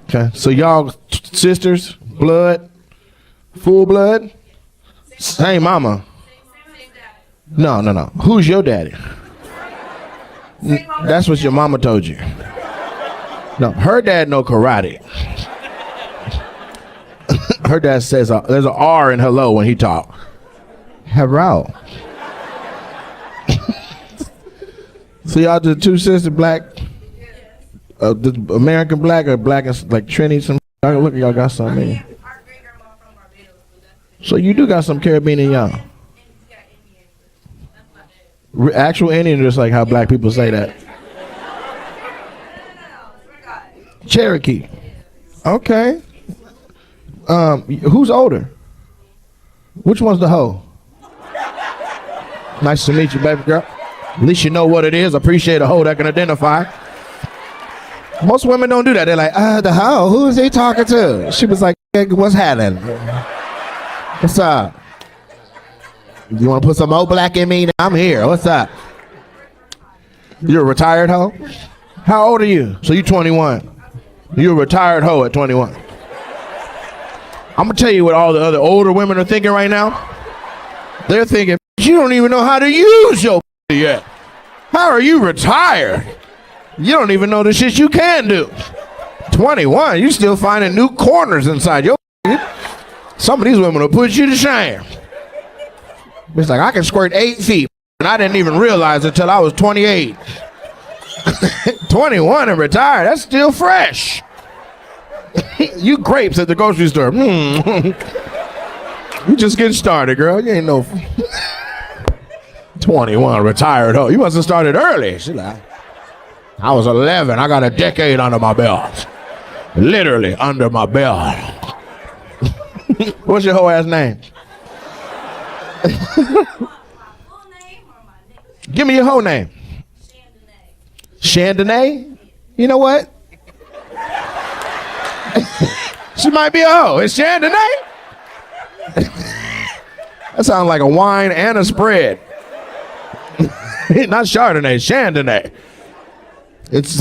Okay, so y'all sisters, blood, full blood, same mama. No. Who's your daddy? That's what your mama told you. No, her dad know karate. Her dad says there's an R in hello when he talk. Hello. So y'all the two sisters, black, the American black or black and like Trini. Some look, y'all got something in. So you do got some Caribbean in y'all. Actual Indian, just like how black people say that. Cherokee. Okay. Who's older? Which one's the hoe? Nice to meet you, baby girl. At least you know what it is. Appreciate a hoe that can identify. Most women don't do that. They're like, the hoe? Who is he talking to? She was like, what's happening? What's up? You want to put some old black in me? I'm here. What's up? You're a retired hoe? How old are you? So you're 21. You're a retired hoe at 21. I'm going to tell you what all the other older women are thinking right now. They're thinking, you don't even know how to use your yet. How are you retired? You don't even know the shit you can do. 21, you still finding new corners inside your. Some of these women will put you to shame. It's like, I can squirt 8 feet, and I didn't even realize it until I was 28. 21 and retired, that's still fresh. You grapes at the grocery store. You just getting started, girl. You ain't no 21 retired. Oh, you must have started early. She like, I was 11. I got a decade under my belt. Literally under my belt. What's your whole ass name? Give me your whole name. Chandonay? You know what? She might be a hoe. It's Chandonay? That sounds like a wine and a spread. Not Chardonnay, Chandonay.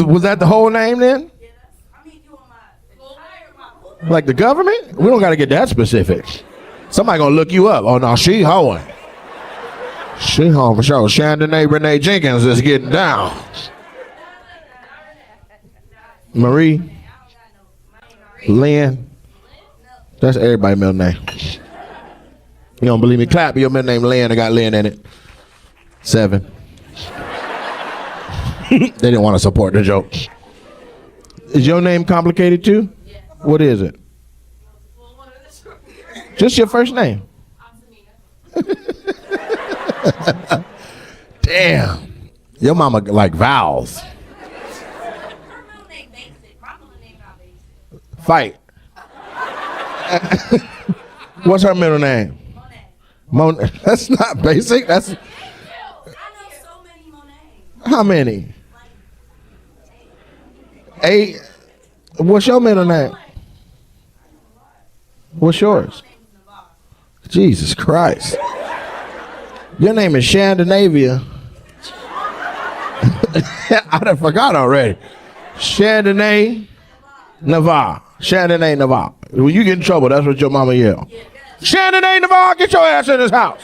Was that the whole name then? Like the government? We don't got to get that specific. Somebody gonna look you up. Oh no, she hoeing. She hoeing for sure. Chandonay Renee Jenkins is getting down. Marie, Lynn. That's everybody's middle name. You don't believe me? Clap your middle name Lynn. I got Lynn in it. 7. They didn't want to support the joke. Is your name complicated too? Yes. What is it? Just your first name. Damn. Your mama like vowels. Fight. What's her middle name? Monet. That's not basic. That's. I know so many Monet. How many? 8. What's your middle name? What's yours? Jesus Christ. Your name is Scandinavia. I done forgot already. Chandonay Navarre. Chandonay Navarre. When you get in trouble, that's what your mama yell. Chandonay Navarre, get your ass in this house.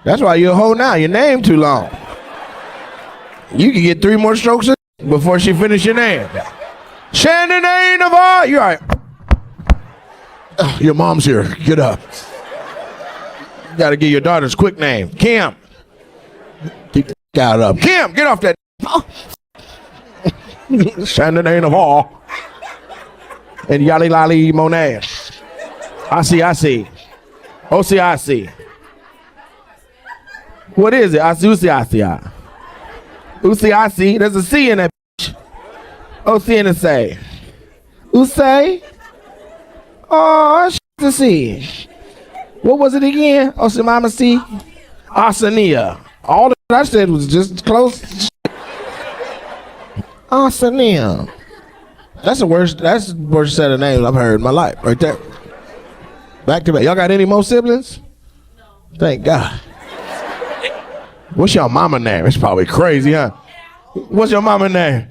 That's why you're a hoe now. Your name too long. You can get 3 more strokes before she finish your name. Chandonay Navarre. You're right. Your mom's here. Get up. You gotta give your daughter's quick name. Kim. Keep the guy up. Kim, get off that. Chandonay Navarre. And Yali Lali Monet. I see. OCIC. What is it? UCIC. UCIC. There's a C in that bitch. OC and a say. Usay? Oh, the C. What was it again? Osimama C? Arsenia. All that I said was just close. Arsenia. That's the worst set of names I've heard in my life, right there. Back to back. Y'all got any more siblings? No. Thank God. What's your mama name? It's probably crazy, huh? What's your mama name?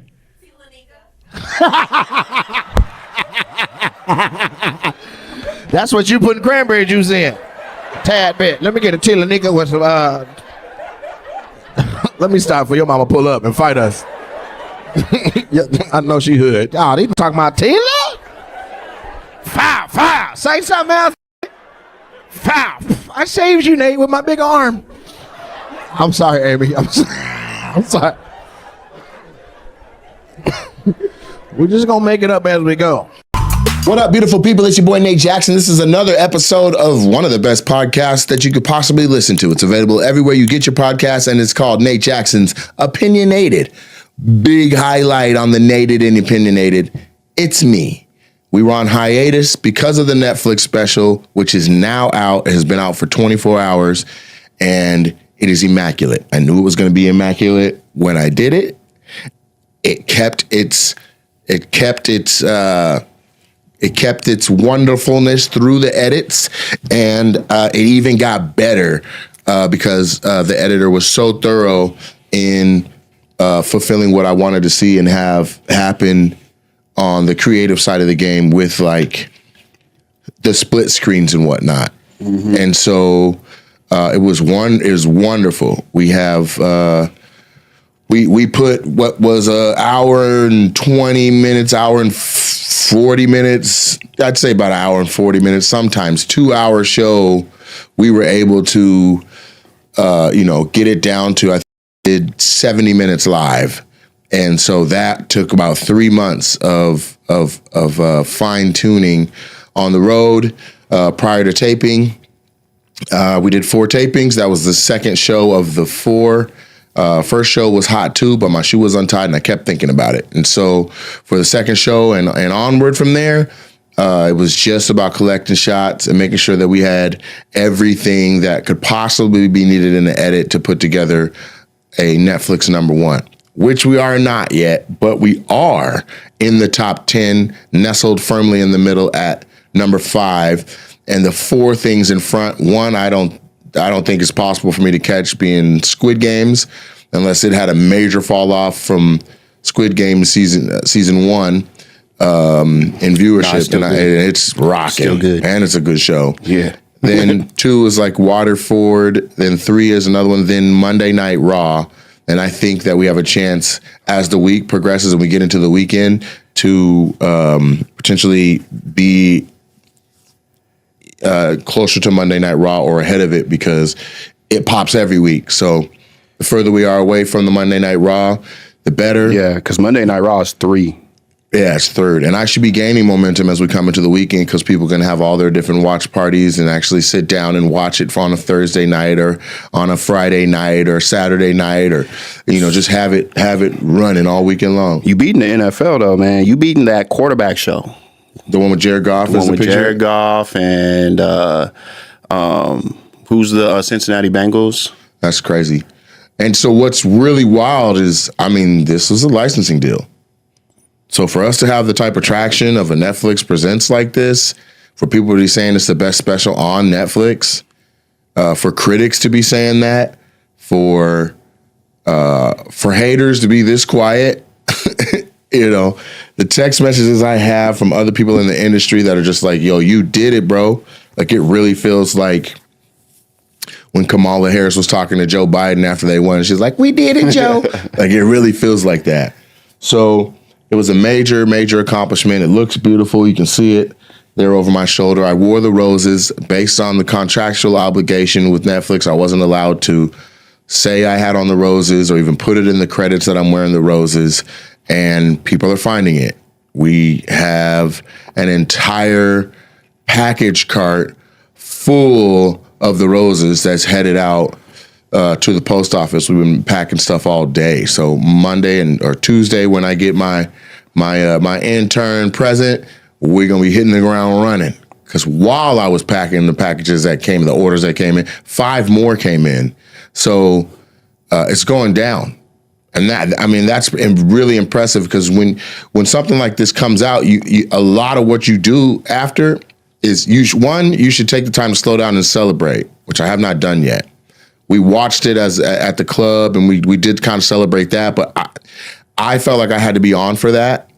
That's what you putting cranberry juice in. Tad bit. Let me get a Tillanica with some, let me stop for your mama pull up and fight us. I know she hood. Oh, they talking about Tila? Foul. Say something else. Foul. I saved you, Nate, with my big arm. I'm sorry, Amy. I'm sorry. We're just gonna make it up as we go. What up, beautiful people? It's your boy, Nate Jackson. This is another episode of one of the best podcasts that you could possibly listen to. It's available everywhere you get your podcasts, and it's called Nate Jackson's Opinionated. Big highlight on the Nated and Opinionated. It's me. We were on hiatus because of the Netflix special, which is now out. It has been out for 24 hours, and it is immaculate. I knew it was going to be immaculate when I did it. It kept its wonderfulness through the edits, and it even got better because the editor was so thorough in fulfilling what I wanted to see and have happen on the creative side of the game with like the split screens and whatnot. Mm-hmm. And so it was wonderful. We have we put what was an hour and 20 minutes, hour and 40 minutes, I'd say about an hour and 40 minutes, sometimes 2 hour show. We were able to, get it down to, I did 70 minutes live. And so that took about 3 months of fine tuning on the road prior to taping. We did 4 tapings. That was the second show of the 4. First show was hot too, but my shoe was untied and I kept thinking about it. And so for the second show and onward from there, it was just about collecting shots and making sure that we had everything that could possibly be needed in the edit to put together a Netflix #1, which we are not yet, but we are in the top 10, nestled firmly in the middle at number 5. And the 4 things in front, one, I don't think it's possible for me to catch being Squid Games, unless it had a major fall off from Squid Game season 1 in viewership. And it's rocking, still good, and it's a good show. Yeah. Then 2 is like Waterford. Then 3 is another one. Then Monday Night Raw. And I think that we have a chance as the week progresses and we get into the weekend to potentially be closer to Monday Night Raw or ahead of it, because it pops every week. So the further we are away from the Monday Night Raw, the better. Yeah, because Monday Night Raw is 3. Yeah, it's 3rd. And I should be gaining momentum as we come into the weekend, because people are going to have all their different watch parties and actually sit down and watch it on a Thursday night or on a Friday night or Saturday night, or, just have it running all weekend long. You beating the NFL, though, man. You beating that quarterback show. The one with Jared Goff? The one with Jared Goff and who's the Cincinnati Bengals? That's crazy. And so what's really wild is, this was a licensing deal. So for us to have the type of traction of a Netflix Presents like this, for people to be saying it's the best special on Netflix, for critics to be saying that, for haters to be this quiet, the text messages I have from other people in the industry that are just like, yo, you did it, bro. Like, it really feels like when Kamala Harris was talking to Joe Biden after they won, she's like, we did it, Joe. Like, it really feels like that. So it was a major, major accomplishment. It looks beautiful. You can see it there over my shoulder. I wore the roses based on the contractual obligation with Netflix. I wasn't allowed to say I had on the roses or even put it in the credits that I'm wearing the roses. And people are finding it. We have an entire package cart full of the roses that's headed out to the post office. We've been packing stuff all day. So Monday or Tuesday, when I get my intern present, we're gonna be hitting the ground running. Because while I was packing the packages that came, the orders that came in, 5 more came in. So it's going down. And that's really impressive, because when something like this comes out, you a lot of what you do after is you should take the time to slow down and celebrate, which I have not done yet. We watched it at the club, and we did kind of celebrate that, but I felt like I had to be on for that.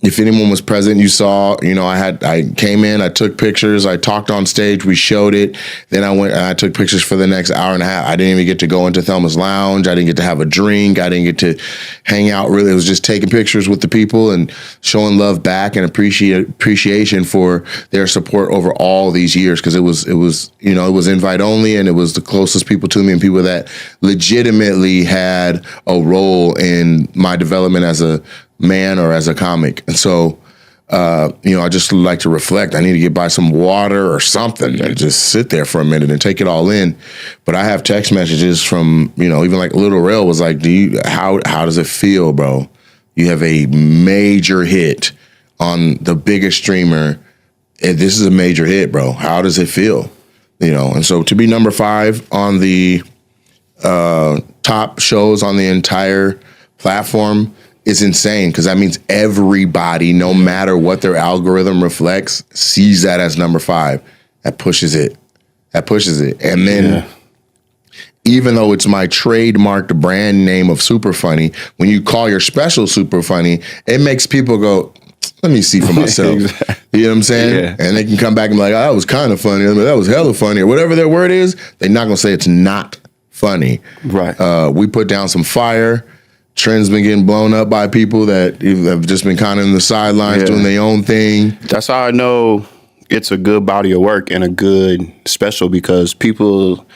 if anyone was present, you saw, I came in, I took pictures, I talked on stage, we showed it. Then I went and I took pictures for the next hour and a half. I didn't even get to go into Thelma's Lounge. I didn't get to have a drink. I didn't get to hang out really. It was just taking pictures with the people and showing love back and appreciation for their support over all these years. Cause it was invite only, and it was the closest people to me and people that legitimately had a role in my development as a man or as a comic. And so, I just like to reflect. I need to get by some water or something and just sit there for a minute and take it all in. But I have text messages from, even like Little Rail was like, how does it feel, bro? You have a major hit on the biggest streamer. This is a major hit, bro. How does it feel? And so to be number 5 on the top shows on the entire platform is insane, because that means everybody, no matter what their algorithm reflects, sees that as number 5. That pushes it. And then even though it's my trademarked brand name of Super Funny, when you call your special Super Funny, it makes people go, let me see for myself. Exactly. You know what I'm saying? Yeah. And they can come back and be like, oh, that was kind of funny. That was hella funny, or whatever their word is. They're not going to say it's not funny. Right. We put down some fire. Trends been getting blown up by people that have just been kind of in the sidelines doing their own thing. That's how I know it's a good body of work and a good special, because people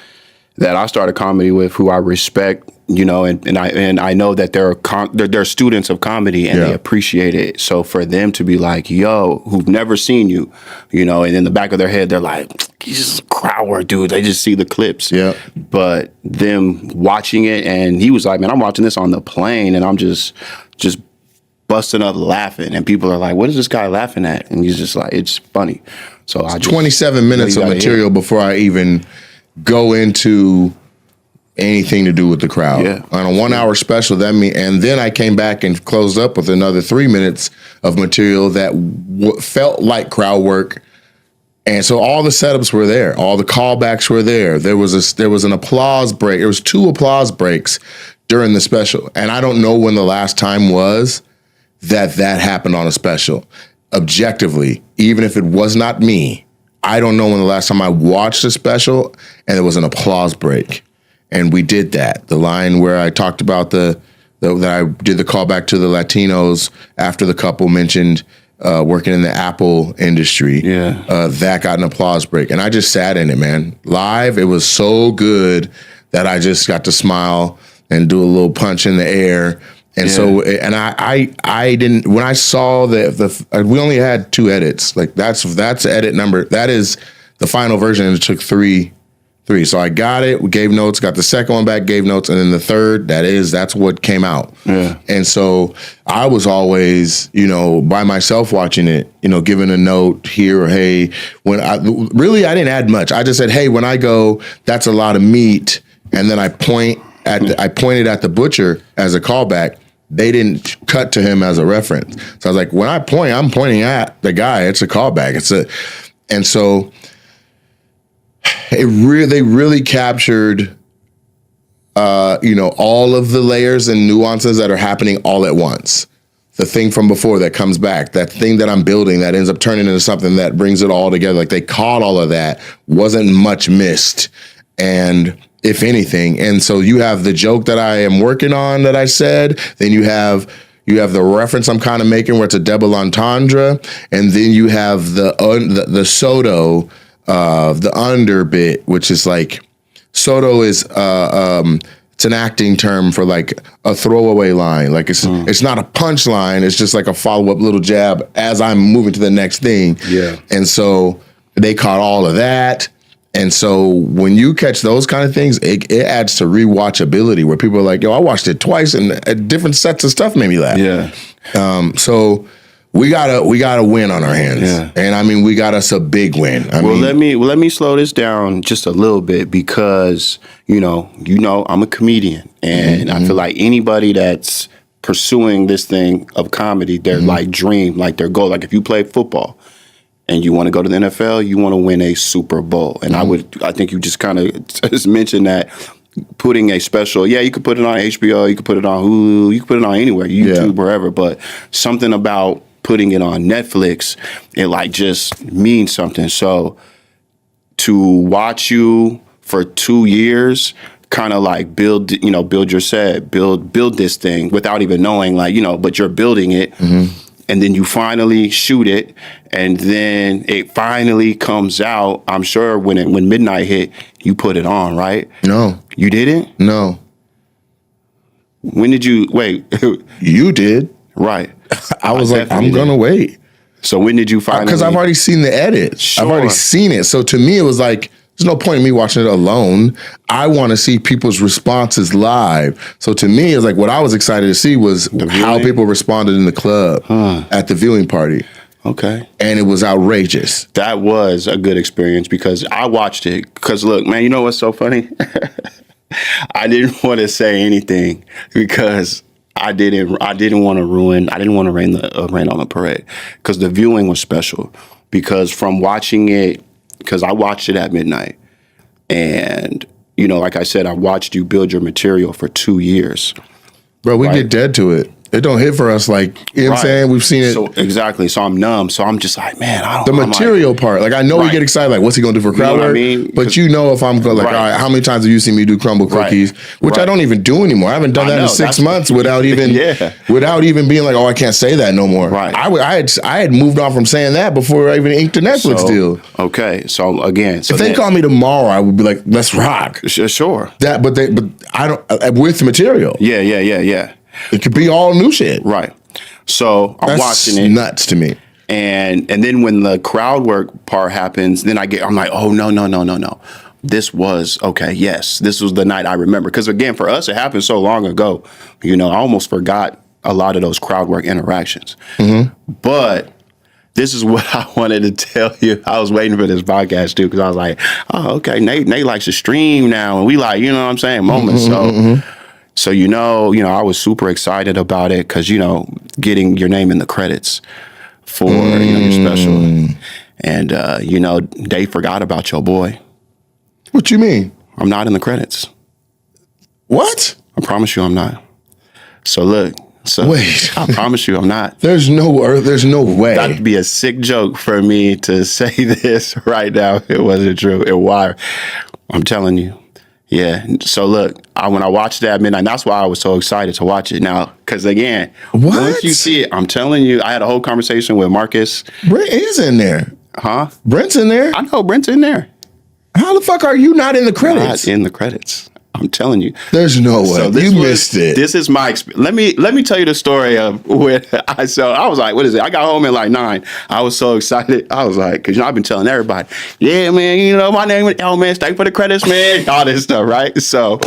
that I started comedy with, who I respect, and I know that they're students of comedy and they appreciate it. So for them to be like, yo, who've never seen you, and in the back of their head, they're like, he's just a crowd work, dude. They just see the clips. Yeah. But them watching it, and he was like, man, I'm watching this on the plane and I'm just busting up laughing. And people are like, what is this guy laughing at? And he's just like, it's funny. So I just 27 minutes of material before I even go into anything to do with the crowd. Yeah. On a 1 hour special, and then I came back and closed up with another 3 minutes of material that felt like crowd work. And so all the setups were there, all the callbacks were there. There was an applause break. There was 2 applause breaks during the special, and I don't know when the last time was that happened on a special. Objectively, even if it was not me, I don't know when the last time I watched a special and there was an applause break. And we did that. The line where I talked about that I did the callback to the Latinos after the couple mentioned working in the Apple industry. Yeah. That got an applause break. And I just sat in it, man. Live, it was so good that I just got to smile and do a little punch in the air. And so, and I didn't, when I saw we only had 2 edits. Like that's edit number. That is the final version, and it took three. So I got it, we gave notes, got the second one back, gave notes, and then the third, that's what came out. Yeah. And so I was always, by myself watching it, giving a note here or hey, I didn't add much. I just said, hey, when I go, that's a lot of meat. And then I pointed at the butcher as a callback. They didn't cut to him as a reference. So I was like, when I point, I'm pointing at the guy. It's a callback. And so they really captured, all of the layers and nuances that are happening all at once. The thing from before that comes back, that thing that I'm building that ends up turning into something that brings it all together. Like they caught all of that, wasn't much missed. And if anything, and so you have the joke that I am working on that I said, then you have the reference I'm kind of making where it's a double entendre, and then you have the Soto, the under bit, which is like Soto is it's an acting term for like a throwaway line. Like it's not a punch line, it's just like a follow-up little jab as I'm moving to the next thing. Yeah. And so they caught all of that. And so when you catch those kind of things, it adds to rewatchability where people are like, yo, I watched it twice and different sets of stuff made me laugh. Yeah. So we got a win on our hands. Yeah. And I mean, we got us a big win. Let me slow this down just a little bit, because, I'm a comedian, and I feel like anybody that's pursuing this thing of comedy, their like dream, like their goal, like if you play football and you want to go to the NFL, you want to win a Super Bowl. And I think you just kind of just mentioned that putting a special, you could put it on HBO, you could put it on Hulu, you could put it on anywhere, YouTube, wherever, but something about putting it on Netflix, it like just means something. So to watch you for 2 years, kind of like build your set, build this thing without even knowing, like, but you're building it. And then you finally shoot it, and then it finally comes out. I'm sure when midnight hit, you put it on, right? No. You didn't? No. When did you wait? You did. Right. I was like, I'm definitely going to wait. So when did you finally? Because I've already seen the edit. Sure. I've already seen it. So to me, it was like, there's no point in me watching it alone. I want to see people's responses live. So to me, it's like what I was excited to see was how people responded in the club at the viewing party. Okay. And it was outrageous. That was a good experience because I watched it. Because look, man, you know what's so funny? I didn't want to say anything because I didn't want to rain on the parade because the viewing was special. Because from watching it, because I watched it at midnight, and like I said, I watched you build your material for 2 years. Bro, we get dead to it. It don't hit for us like, you know what I'm saying? We've seen it. So, exactly. So I'm numb. So I'm just like, man, I don't The know. material part. Like, I know we get excited, like, what's he going to do for crowd work? I mean? But if I'm going, like, all right, how many times have you seen me do crumble cookies? Which I don't even do anymore. I haven't done that in 6 months without even being like, oh, I can't say that no more. Right. I had moved on from saying that before I even inked the Netflix deal. Okay. So again, if they call me tomorrow, I would be like, let's rock. Sure. But I don't, with material. Yeah. It could be all new shit. Right. So I'm watching it. Nuts to me. And then when the crowd work part happens, then I'm like, oh, no. This was, okay, yes, this was the night I remember. Because again, for us, it happened so long ago. I almost forgot a lot of those crowd work interactions. But this is what I wanted to tell you. I was waiting for this podcast too, because I was like, oh, okay, Nate likes to stream now. And we like, what I'm saying, moments. So, I was super excited about it because, getting your name in the credits for your special. And, they forgot about your boy. What you mean? I'm not in the credits. What? I promise you I'm not. So look. Wait. I promise you I'm not. There's no way. That'd be a sick joke for me to say this right now if it wasn't true. I'm telling you. Yeah. So look, when I watched that at midnight, that's why I was so excited to watch it now. Because again, once you see it, I'm telling you, I had a whole conversation with Marcus. Brent is in there. Huh? Brent's in there. I know Brent's in there. How the fuck are you not in the credits? Not in the credits. I'm telling you. There's no way. So you missed it. This is my experience. Let me tell you the story of when I was like, what is it? I got home at like 9. I was so excited. I was like, because I've been telling everybody, yeah, man, my name is man, thank you for the credits, man. All this stuff, right? So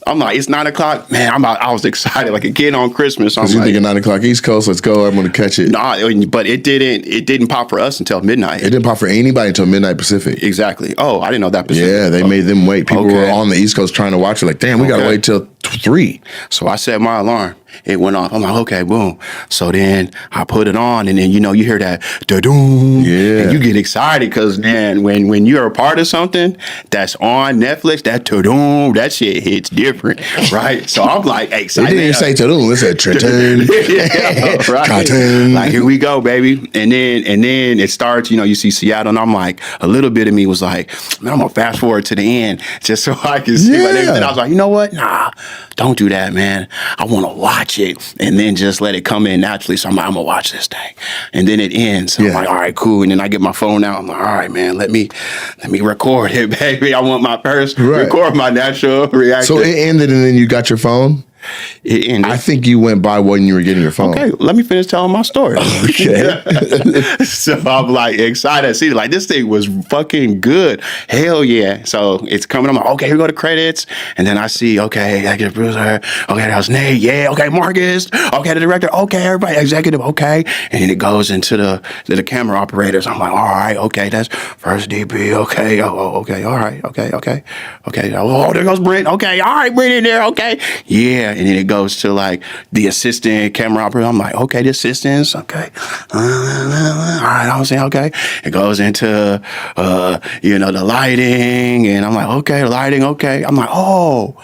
I'm like, it's 9 o'clock. Man, I was excited like a kid on Christmas. Because you thinking 9 o'clock East Coast, let's go, I'm going to catch it. Nah, but it didn't pop for us until midnight. It didn't pop for anybody until midnight Pacific. Exactly. Oh, I didn't know that Pacific. Yeah, they made them wait. People were on the East Coast trying to watch it. Like, damn, we got to wait till 3. So I set my alarm. It went off. I'm like, okay, boom. So then I put it on, and then you hear that da-doom. Yeah. And you get excited because man, when you're a part of something that's on Netflix, that da-doom, that shit hits different, right? So I'm like excited. It didn't say da-doom, it said tra-tun. Yeah, right. Tra-tun. Like, here we go, baby. And then it starts, you see Seattle, and I'm like, a little bit of me was like, man, I'm gonna fast forward to the end just so I can see. But then I was like, you know what? Nah, don't do that, man. I want to watch it and then just let it come in naturally. So I'm like, I'm gonna watch this thing, and then it ends. I'm like, all right, cool. And then I get my phone out. I'm like, all right, man, let me record it, baby. I want my first record my natural reaction. So it ended, and then you got your phone. It ended. I think you went by when you were getting your phone. Okay, let me finish telling my story. Okay. So I'm like excited. See, like this thing was fucking good. Hell yeah. So it's coming. I'm like, okay, here go the credits. And then I see, okay, I get a producer. Okay, that was Nate. Yeah. Okay, Marcus. Okay, the director. Okay, everybody, executive. Okay. And then it goes into the camera operators. I'm like, all right, okay, that's first DP. Okay. Oh, okay. All right. Okay. Oh, there goes Brent. Okay. All right, Brent in there. Okay. Yeah. And then it goes to like the assistant camera operator. I'm like, okay, the assistants, okay. All right, I was saying, okay. It goes into, the lighting. And I'm like, okay, lighting, okay. I'm like, oh,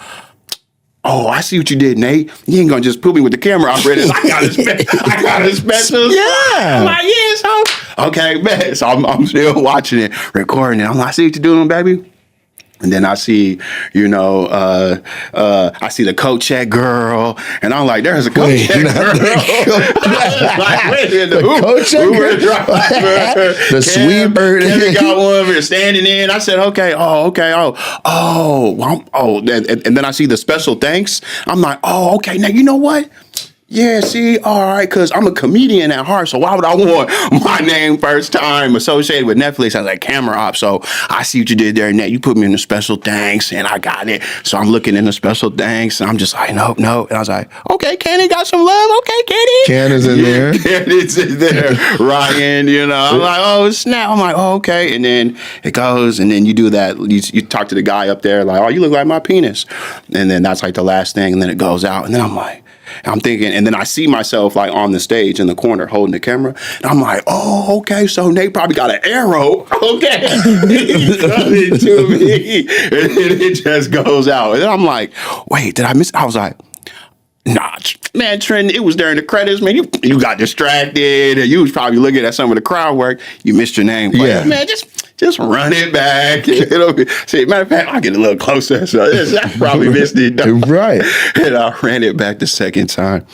oh, I see what you did, Nate. You ain't gonna just put me with the camera operator. I got a special. Yeah. I'm like, yeah, so okay, man. So I'm still watching it, recording it. I'm like, I see what you're doing, baby. And then I see, I see the coat check girl, and I'm like, there's a coat check girl. Like, wait a minute, The coat check Uber girl? driver, The sweeper. Kevin got one. We're standing in. I said, okay, and then I see the special thanks. I'm like, oh, okay. Now you know what? Yeah, see, all right, because I'm a comedian at heart, so why would I want my name first time associated with Netflix as a camera op? So I see what you did there, Nat. You put me in the special thanks, and I got it. So I'm looking in the special thanks, and I'm just like, no. And I was like, okay, Kenny got some love. Okay, Kenny. Ken is in there. Kenny's in there, Ryan, I'm like, oh, snap. I'm like, oh, okay. And then it goes, and then you do that. You talk to the guy up there, like, oh, you look like my penis. And then that's like the last thing, and then it goes out, and then I'm like, I'm thinking, and then I see myself like on the stage in the corner holding the camera, and I'm like, oh, okay, so Nate probably got an arrow, okay, coming to me, and then it just goes out, and then I'm like, wait, did I miss? I was like, nah, man, Trent, it was during the credits, man. You got distracted, and you was probably looking at some of the crowd work. You missed your name, Yeah, man, just run it back. See, matter of fact, I'll get a little closer. So I probably missed it. Right. And I ran it back the second time.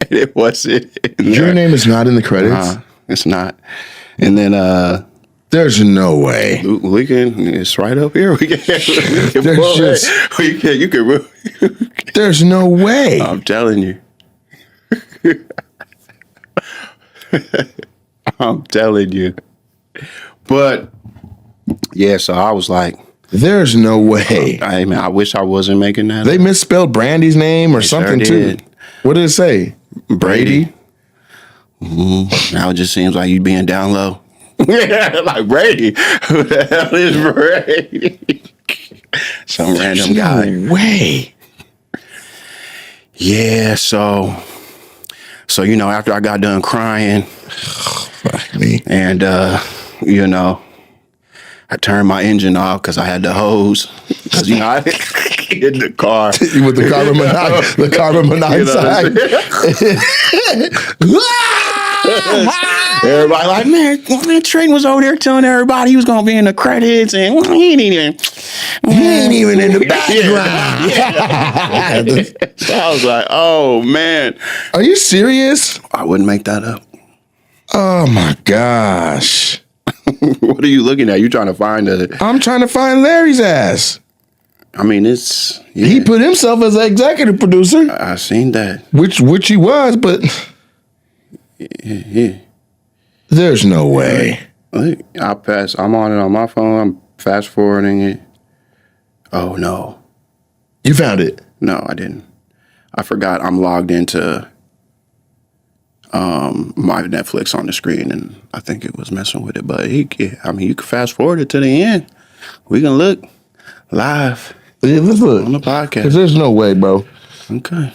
And it wasn't in there. Your name is not in the credits? It's not. And then There's no way. we can, it's right up here. We can you can There's no way. I'm telling you. I'm telling you. But yeah, so I was like, there's no way. I mean, I wish I wasn't making that. They misspelled Brandy's name or something too. What did it say? Brady? Now it just seems like you being down low. Like Brady. Who the hell is Brady? Some random guy. No way. Yeah, so after I got done crying, Fuck me. and I turned my engine off because I had the hose. Because I in the car With the carbon monoxide. Everybody like, man, Trent was over there telling everybody he was gonna be in the credits, and he ain't even in the background. So I was like, oh man, Are you serious? I wouldn't make that up. Oh my gosh. What are you looking at? You trying to find I'm trying to find Larry's ass. I mean, it's He put himself as an executive producer, I seen that. which he was, but Yeah. there's no way. Look, I'm on it on my phone. I'm fast forwarding it. Oh no. You found it. No, I didn't. I forgot I'm logged into my Netflix on the screen, and I think it was messing with it. But you can fast forward it to the end. We can look live Yeah, let's look. on the podcast. Because there's no way, bro. Okay.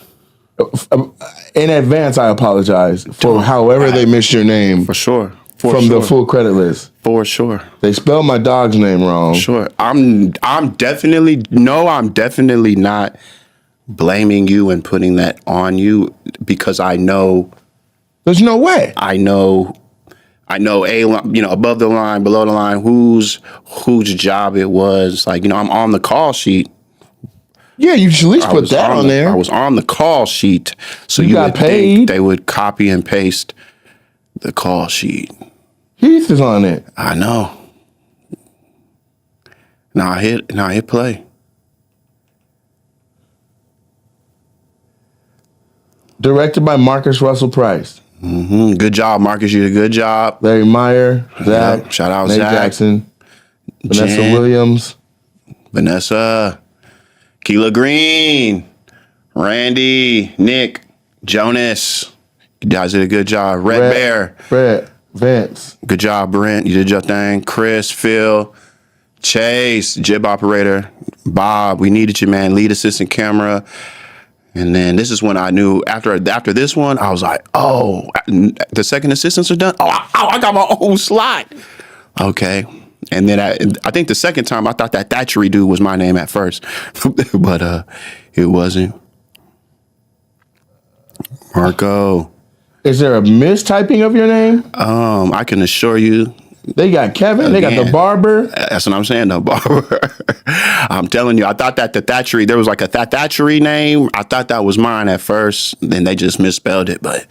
In advance, I apologize for however they missed your name For sure. from the full credit list. For sure. They spelled my dog's name wrong. Sure. I'm definitely not blaming you and putting that on you, because I know There's no way. above the line, below the line, whose job it was. Like, I'm on the call sheet. Yeah, you should at least put that on there. I was on the call sheet. So You you got would think paid. they would copy and paste the call sheet. Heath is on it. I know. Now I hit play. Directed by Marcus Russell Price. Good job, Marcus. You did a good job. Larry Meyer, Zach, Yep. Shout out Nate Zach. Jackson, Vanessa Jen. Williams. Vanessa, Keela Green, Randy, Nick, Jonas. You guys did a good job. Red Bear. Brett, Vince. Good job, Brent. You did your thing. Chris, Phil, Chase, jib operator, Bob. We needed you, man. Lead assistant camera. And then this is when I knew after this one, I was like, oh, the second assistants are done. Oh, I got my own slot. Okay. And then I think the second time I thought that Thatchery dude was my name at first, but it wasn't. Marco. Is there a mistyping of your name? I can assure you. They got Kevin. They got the barber. That's what I'm saying, the barber. I'm telling you, I thought that the Thatchery, there was like a Thatchery name. I thought that was mine at first. Then they just misspelled it, but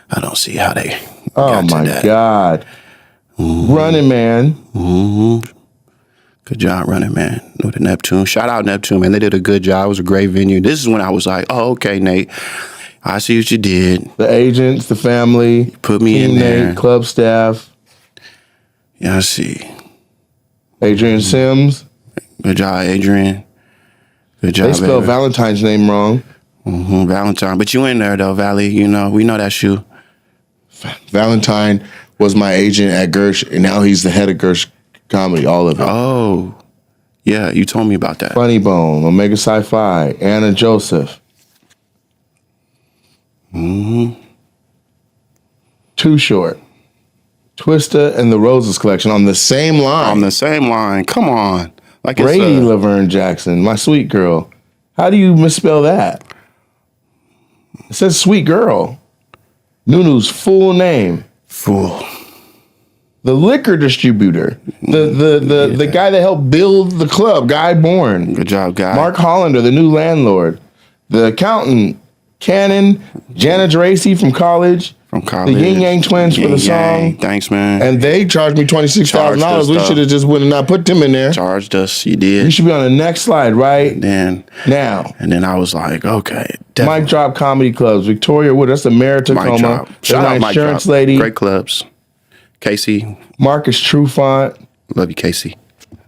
I don't see how they Oh my God. Running Man. Good job, Running Man. With the Neptune. Shout out Neptune, man. They did a good job. It was a great venue. This is when I was like, oh, okay, Nate. I see what you did. The agents, the family. Put me in there. Nate, club staff. Yeah, I see. Adrian Sims. Good job, Adrian. Good job, They spelled Valentine's name wrong. Valentine. But you in there, though, Valley. You know, we know that's you. Valentine was my agent at Gersh, and now he's the head of Gersh Comedy, all of it. Oh, yeah, you told me about that. Funny Bone, Omega Sci-Fi, Anna Joseph. Too Short. Twista and the Roses Collection on the same line. On the same line. Come on. Like Brady Laverne Jackson, My Sweet Girl. How do you misspell that? It says Sweet Girl. Nunu's full name. Fool. The liquor distributor. The guy that helped build the club, Guy Bourne. Good job, Guy. Mark Hollander, the new landlord. The accountant, Cannon, Jana Geraci from college. From college. The Yin Yang Twins for the song. Thanks, man. And they charged me $26,000. We should have just would have not put them in there. Charged us. You did. You should be on the next slide right then. Now. And then I was like, okay. Mic Drop Comedy Clubs. Victoria Wood. That's the mayor of Tacoma. Mic Drop. Shout out my Mic insurance Drop. lady. Great clubs. Casey. Marcus Trufant. Love you, Casey.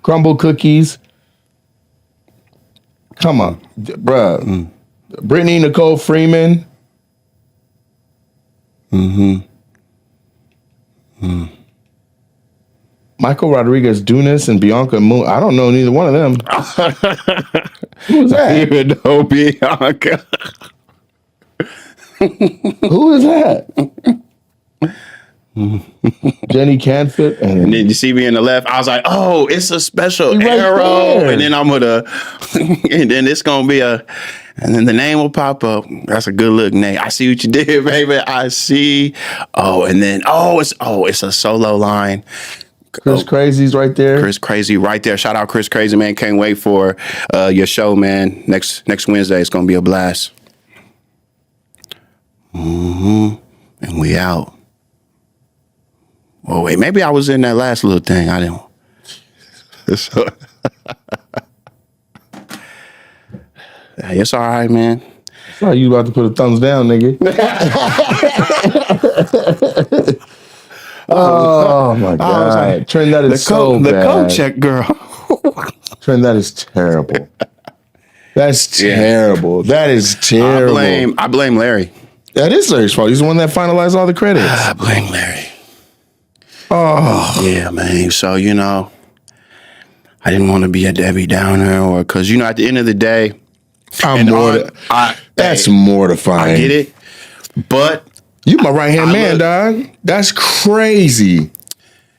Crumble Cookies. Come on. Bruh. Brittany Nicole Freeman. Michael Rodriguez Dunas and Bianca Moon. I don't know neither one of them. Who was that? Even though Bianca. Who is that? Jenny Canfit. And then you see me in the left. I was like, oh, it's a special Right arrow. there. And then I'm gonna, and then it's gonna be and then the name will pop up. That's a good look, Nate. I see what you did, baby. I see. Oh, and then it's a solo line. Chris Crazy's right there. Chris Crazy right there. Shout out Chris Crazy, man. Can't wait for your show, man. Next Wednesday, it's gonna be a blast. And we out. Oh wait, maybe I was in that last little thing. I didn't. Hey, it's all right, man. Oh, you about to put a thumbs down, nigga. Oh my God. like, Trent, that is so the bad. code check girl. Trent, that is terrible. That's terrible. That is terrible. I blame Larry. That is Larry's fault. He's the one that finalized all the credits. I blame Larry. Oh. Yeah, man. So, you know, I didn't want to be a Debbie Downer or because, you know, at the end of the day, That's mortifying. I get it. But you my right-hand man, dog. That's crazy.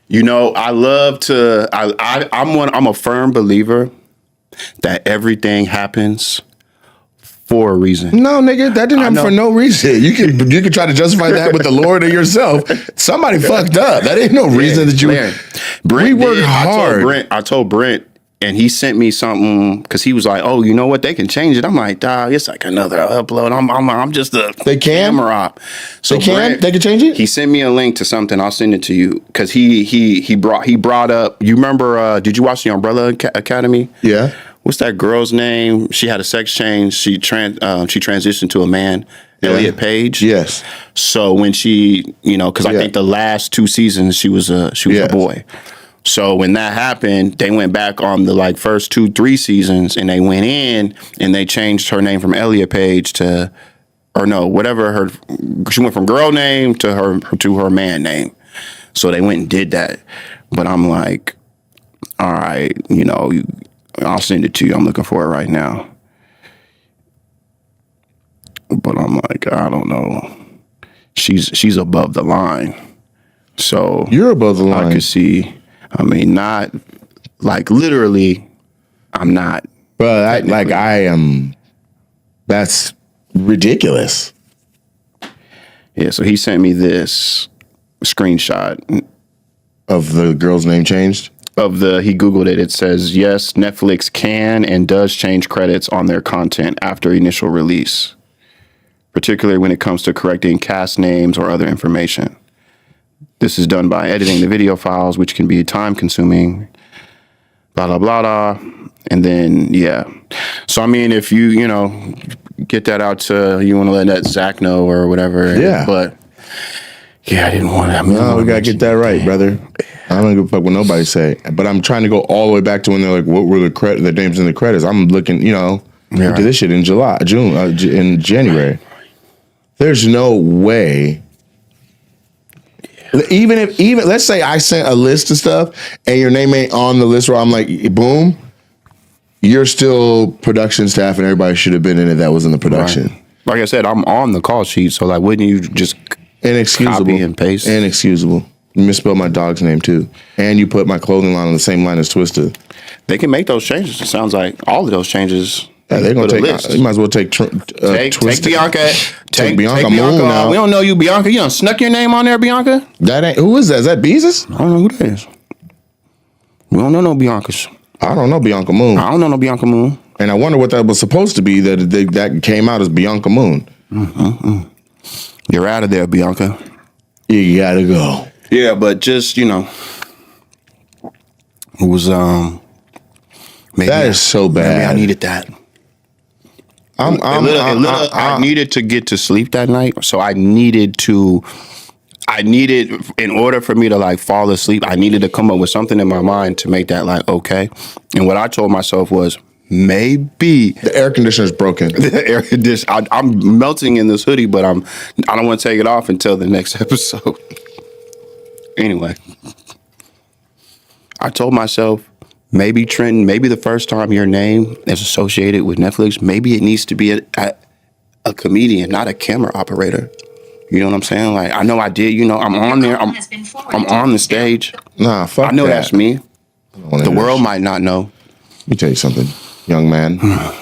You know, I love to I'm a firm believer that everything happens for a reason. No, nigga, that didn't happen for no reason. You can try to justify that with the Lord or yourself. Somebody fucked up. That ain't no reason that you. Brent we worked hard. I told Brent, and he sent me something because he was like, "Oh, you know what? They can change it." I'm like, "Dog, it's like another upload." I'm just a camera op. So they can change it. He sent me a link to something. I'll send it to you because he brought up. You remember? Did you watch the Umbrella Academy? Yeah. What's that girl's name? She had a sex change. She transitioned to a man. Yeah. Elliot Page. Yes. So when she, you know, because I think the last 2 seasons she was a boy. So when that happened, they went back on the first 2-3 seasons, and they went in and they changed her name from Elliot Page to, or no, whatever she went from girl name to her man name. So they went and did that. But I'm like, all right, you know. I'll send it to you. I'm looking for it right now. But I'm like, I don't know. She's above the line. So you're above the line. I could see I mean, not like literally. I'm not. But I am. That's ridiculous. Yeah. So he sent me this screenshot Of the girl's name changed. of he Googled it. It says, yes, Netflix can and does change credits on their content after initial release, particularly when it comes to correcting cast names or other information. This is done by editing the video files, which can be time consuming, blah, blah, blah, blah. And then, yeah. So, I mean, if you get that out to, you want to let that Zach know or whatever. Yeah. But, yeah, I didn't want to. No, we got to get that right, brother. I don't give a fuck what nobody say. But I'm trying to go all the way back to when they're like, what were the names in the credits? I'm looking, we did this shit in in January. There's no way. Even let's say I sent a list of stuff and your name ain't on the list where I'm like, boom, you're still production staff and everybody should have been in it that was in the production. Right. Like I said, I'm on the call sheet, so like, wouldn't you just inexcusable copy and paste? Inexcusable. You misspelled my dog's name too, and you put my clothing line on the same line as Twisted. They can make those changes. It sounds like all of those changes. Yeah, they're gonna take. You might as well take Take Twisted. Bianca. Take Bianca Bianca Moon off. out. We don't know you, Bianca. You done snuck your name on there, Bianca? That ain't who is that? Is that Beezus? I don't know who that is. We don't know no Biancas. I don't know Bianca Moon, I don't know no Bianca Moon. and I wonder what that was supposed to be. That came out as Bianca Moon. You're out of there, Bianca. You gotta go. Yeah, but just it was maybe That is so bad. Maybe I needed that. I needed to get to sleep that night, so I needed in order for me to like fall asleep, I needed to come up with something in my mind to make that like okay. And what I told myself was maybe The air conditioner's broken. the air conditioner. I'm melting in this hoodie, but I don't want to take it off until the next episode. Anyway, I told myself, maybe Trenton, maybe the first time your name is associated with Netflix, maybe it needs to be a comedian, not a camera operator. You know what I'm saying? Like, I know I did, I'm on there. I'm on the stage. Nah, fuck I know that. that's me. The world might not know. Let me tell you something, young man.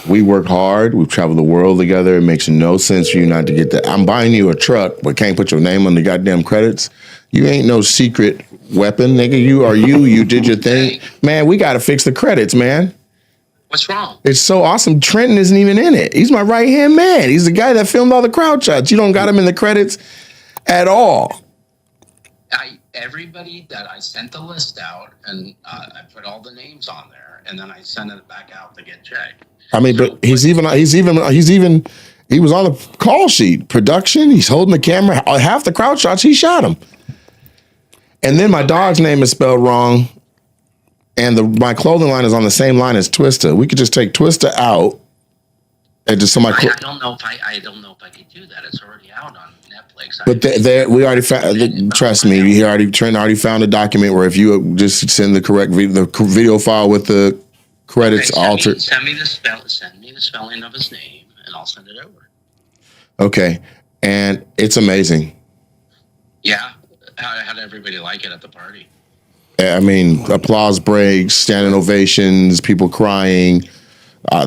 We work hard. We've traveled the world together. It makes no sense for you not to get that. I'm buying you a truck, but can't put your name on the goddamn credits. You ain't no secret weapon, nigga. You are you. You did your thing. Man, we got to fix the credits, man. What's wrong? It's so awesome. Trenton isn't even in it. He's my right-hand man. He's the guy that filmed all the crowd shots. You don't got him in the credits at all. Everybody that I sent the list out, and I put all the names on there, and then I sent it back out to get checked. I mean, but he was on the call sheet. Production, he's holding the camera. Half the crowd shots, he shot him. And then my dog's name is spelled wrong. And my clothing line is on the same line as Twista. We could just take Twista out and just somebody. I don't know if I could do that. It's already out on Netflix. But we already found. Trust me, Trent already found a document where if you just send the correct video file with the credits altered. Send me the spelling of his name, and I'll send it over. Okay, and it's amazing. Yeah, how did everybody like it at the party? I mean, applause breaks, standing ovations, people crying.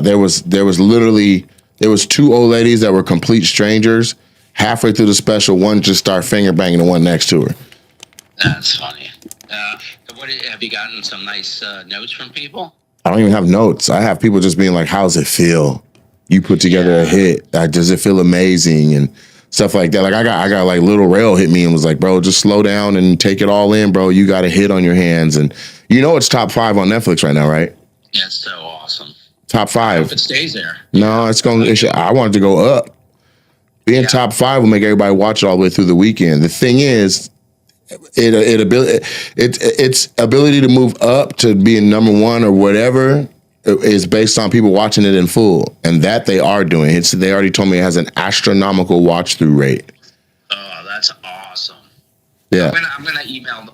There was two old ladies that were complete strangers. Halfway through the special, one just started finger banging the one next to her. That's funny. Have you gotten some nice notes from people? I don't even have notes. I have people just being like, "How's it feel? You put together a hit. Does it feel amazing?" And stuff like that. Like I got like Little Rail hit me and was like, "Bro, just slow down and take it all in, bro. You got a hit on your hands." And it's top 5 on Netflix right now, right? Yeah, it's so awesome. Top 5. I hope it stays there. No, I want it to go up. Being top 5 will make everybody watch it all the way through the weekend. The thing is, its ability to move up to being number 1 or whatever is based on people watching it in full, and that they are doing. They already told me it has an astronomical watch through rate. Oh, that's awesome. Yeah, I'm gonna email.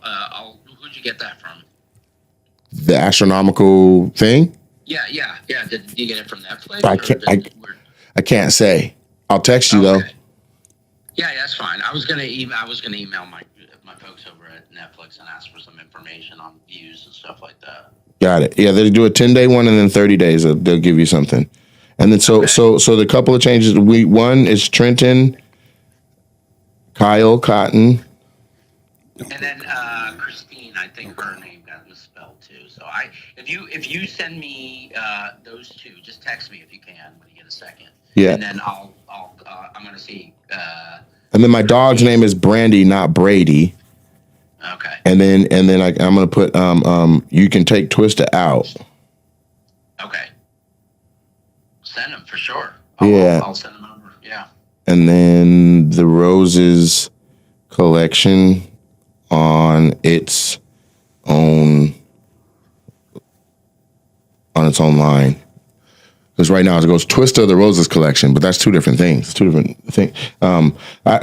Who'd you get that from? The astronomical thing. Yeah. Did you get it from Netflix? I can't say. I'll text you though. Yeah, that's fine. I was gonna email my folks over at Netflix and ask for some information on views and stuff like that. Got it. Yeah, they do a 10-day one, and then 30 days they'll give you something. And then so the couple of changes. One is Trenton, Kyle Cotton. And then Christine, I think her name got misspelled too. So if you send me those two, just text me if you can when you get a second. Yeah. And then I'm gonna see. And then my dog's name is Brandy, not Brady. Okay. And then I'm gonna put you can take Twista out. Okay. Send them for sure. I'll send them over. Yeah. And then the Roses collection on its own line. Because right now it goes Twista the Roses collection, but that's two different things.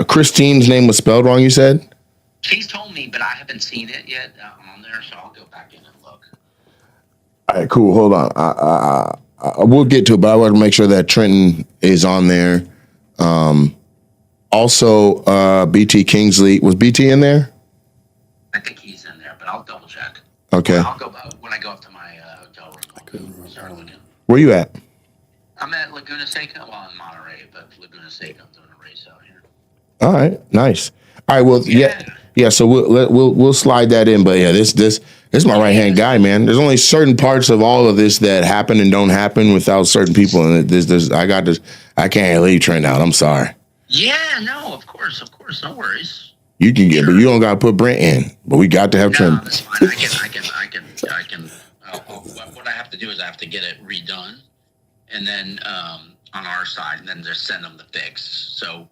Christine's name was spelled wrong, you said? She's told me, but I haven't seen it yet on there, so I'll go back in and look. All right, cool. Hold on. I will get to it, but I want to make sure that Trenton is on there. Also, BT Kingsley. Was BT in there? I think he's in there, but I'll double check. Okay. I'll go when I go up to my hotel room. I'll start looking. Where you at? I'm at Laguna Seca. Well, in Monterey, but Laguna Seca. I'm doing a race out here. All right, nice. All right, well, yeah. So we'll slide that in, but yeah, this is my right hand guy, man. There's only certain parts of all of this that happen and don't happen without certain people, and I can't leave Trent out. I'm sorry. Yeah, no, of course, no worries. You can get, but you don't got to put Brent in. But we got to have Trent. No, that's fine. I can. What I have to do is I have to get it redone, and then on our side, and then just send them the fix. So.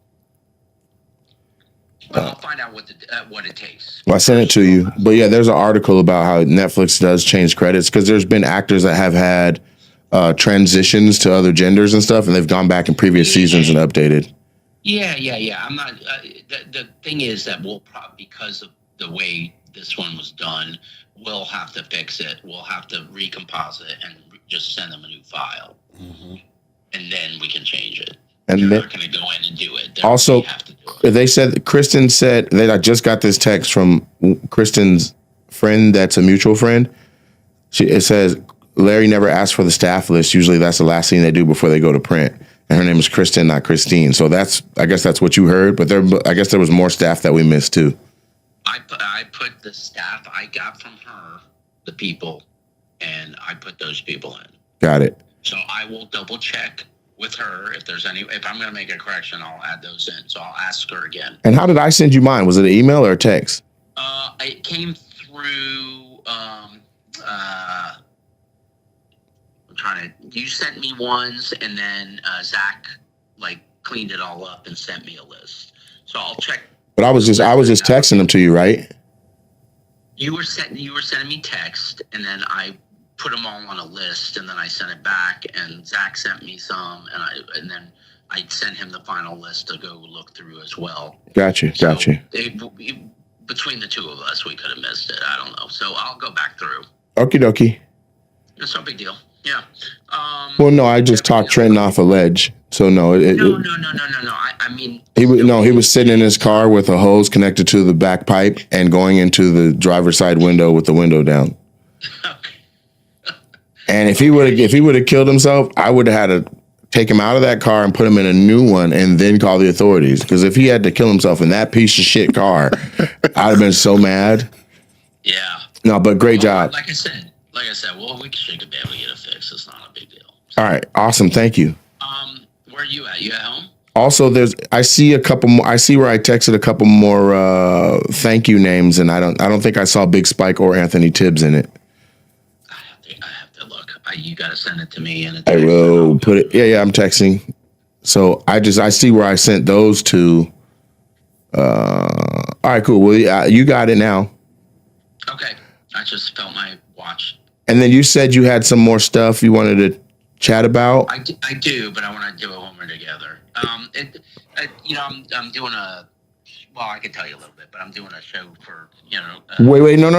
But I'll find out what it takes. Well, I sent it to you. But yeah, there's an article about how Netflix does change credits because there's been actors that have had transitions to other genders and stuff, and they've gone back in previous seasons and updated. Yeah. I'm not. The thing is that we'll because of the way this one was done, we'll have to fix it. We'll have to recompose it and just send them a new file, and then we can change it. And they're not going to go in and do it. Also, they said Kristen said that I just got this text from Kristen's friend. That's a mutual friend. It says Larry never asked for the staff list. Usually, that's the last thing they do before they go to print. And her name is Kristen, not Christine. So I guess that's what you heard. But I guess there was more staff that we missed too. I put the staff I got from her, the people, and I put those people in. Got it. So I will double check with her if I'm going to make a correction, I'll add those in. So I'll ask her again. And how did I send you mine? Was it an email or a text? It came through. I'm trying to. You sent me ones, and then Zach cleaned it all up and sent me a list. So I'll check. But I was just texting them to you, right? You were sending me text, and then I put them all on a list, and then I sent it back, and Zach sent me some, and then I sent him the final list to go look through as well. Gotcha. Between the two of us, we could have missed it. I don't know. So I'll go back through. Okie dokie. It's no big deal. Yeah. Well, no, I just talked Trenton off a ledge. So no. No. I mean. He was sitting in his car with a hose connected to the back pipe and going into the driver's side window with the window down. Okay. And if he would have killed himself, I would have had to take him out of that car and put him in a new one and then call the authorities. Because if he had to kill himself in that piece of shit car, I'd have been so mad. Yeah. No, but great job. Like I said, we should be able to get it fixed. It's not a big deal. All right, awesome. Thank you. Where are you at? You at home? Also, I see a couple more. I see where I texted a couple more thank you names, and I don't think I saw Big Spike or Anthony Tibbs in it. I have to look. You got to send it to me. And I will put it. Yeah, I'm texting. So I see where I sent those to. All right, cool. Well, you got it now. Okay. I just felt my watch. And then you said you had some more stuff you wanted to chat about. I do, but I want to do it when we're together. I'm doing a. Well, I can tell you a little bit, but I'm doing a show for Wait, no.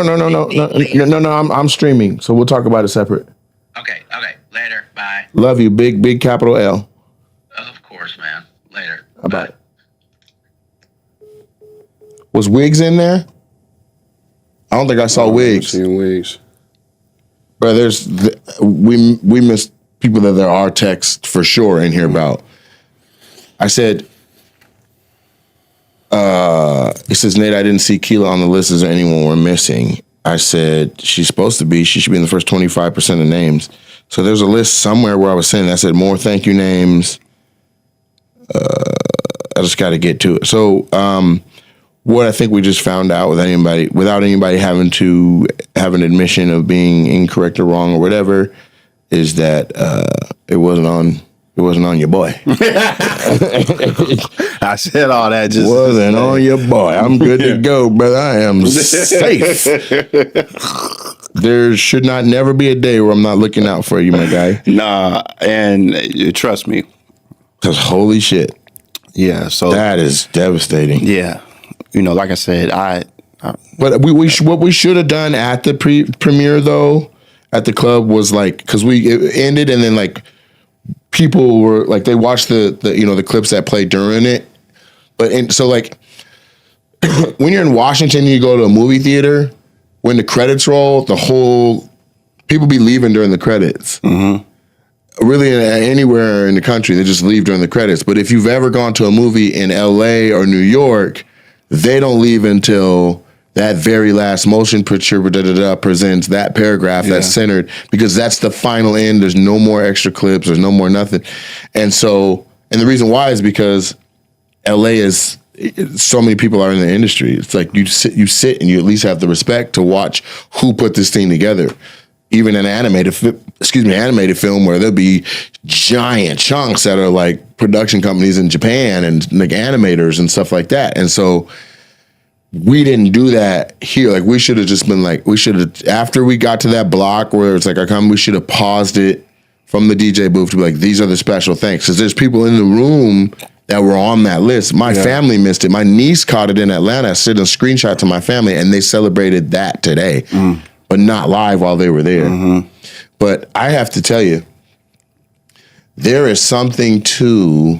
I'm streaming, so we'll talk about it separate. Okay. Later. Bye. Love you, big capital L. Of course, man. Later. Bye. Was Wiggs in there? I don't think I saw wigs. Seen wigs. But we missed people that there are texts for sure in here about. I said, it says, Nate, I didn't see Keela on the list. Is there anyone we're missing? I said, she's supposed to be. She should be in the first 25% of names. So there's a list somewhere where I was saying, I said, more thank you names. I just got to get to it. So what I think we just found out without anybody having to have an admission of being incorrect or wrong or whatever, is that it wasn't on your boy. I said all that just Wasn't on your boy. I'm good to go, brother. I am safe. There should never be a day where I'm not looking out for you, my guy. Nah, and trust me. Because holy shit. Yeah, so That is devastating. yeah. Like I said, But what we should have done at the premiere though, at the club was like, because it ended and then like people were like, they watched the clips that played during it. So like when you're in Washington and you go to a movie theater, when the credits roll, people be leaving during the credits. Mm-hmm. Really anywhere in the country, they just leave during the credits. But if you've ever gone to a movie in LA or New York, they don't leave until that very last motion picture presents that paragraph that's centered, because that's the final end. There's no more extra clips. There's no more nothing. And the reason why is because LA is, so many people are in the industry. It's like you sit and you at least have the respect to watch who put this thing together. Even an animated film where there'll be giant chunks that are like production companies in Japan and like animators and stuff like that. And so we didn't do that here. Like we should have just been like, after we got to that block where it's like, we should have paused it from the DJ booth to be like, these are the special thanks. Because there's people in the room that were on that list. My family missed it. My niece caught it in Atlanta. I sent a screenshot to my family and they celebrated that today. But not live while they were there. Mm-hmm. But I have to tell you, there is something to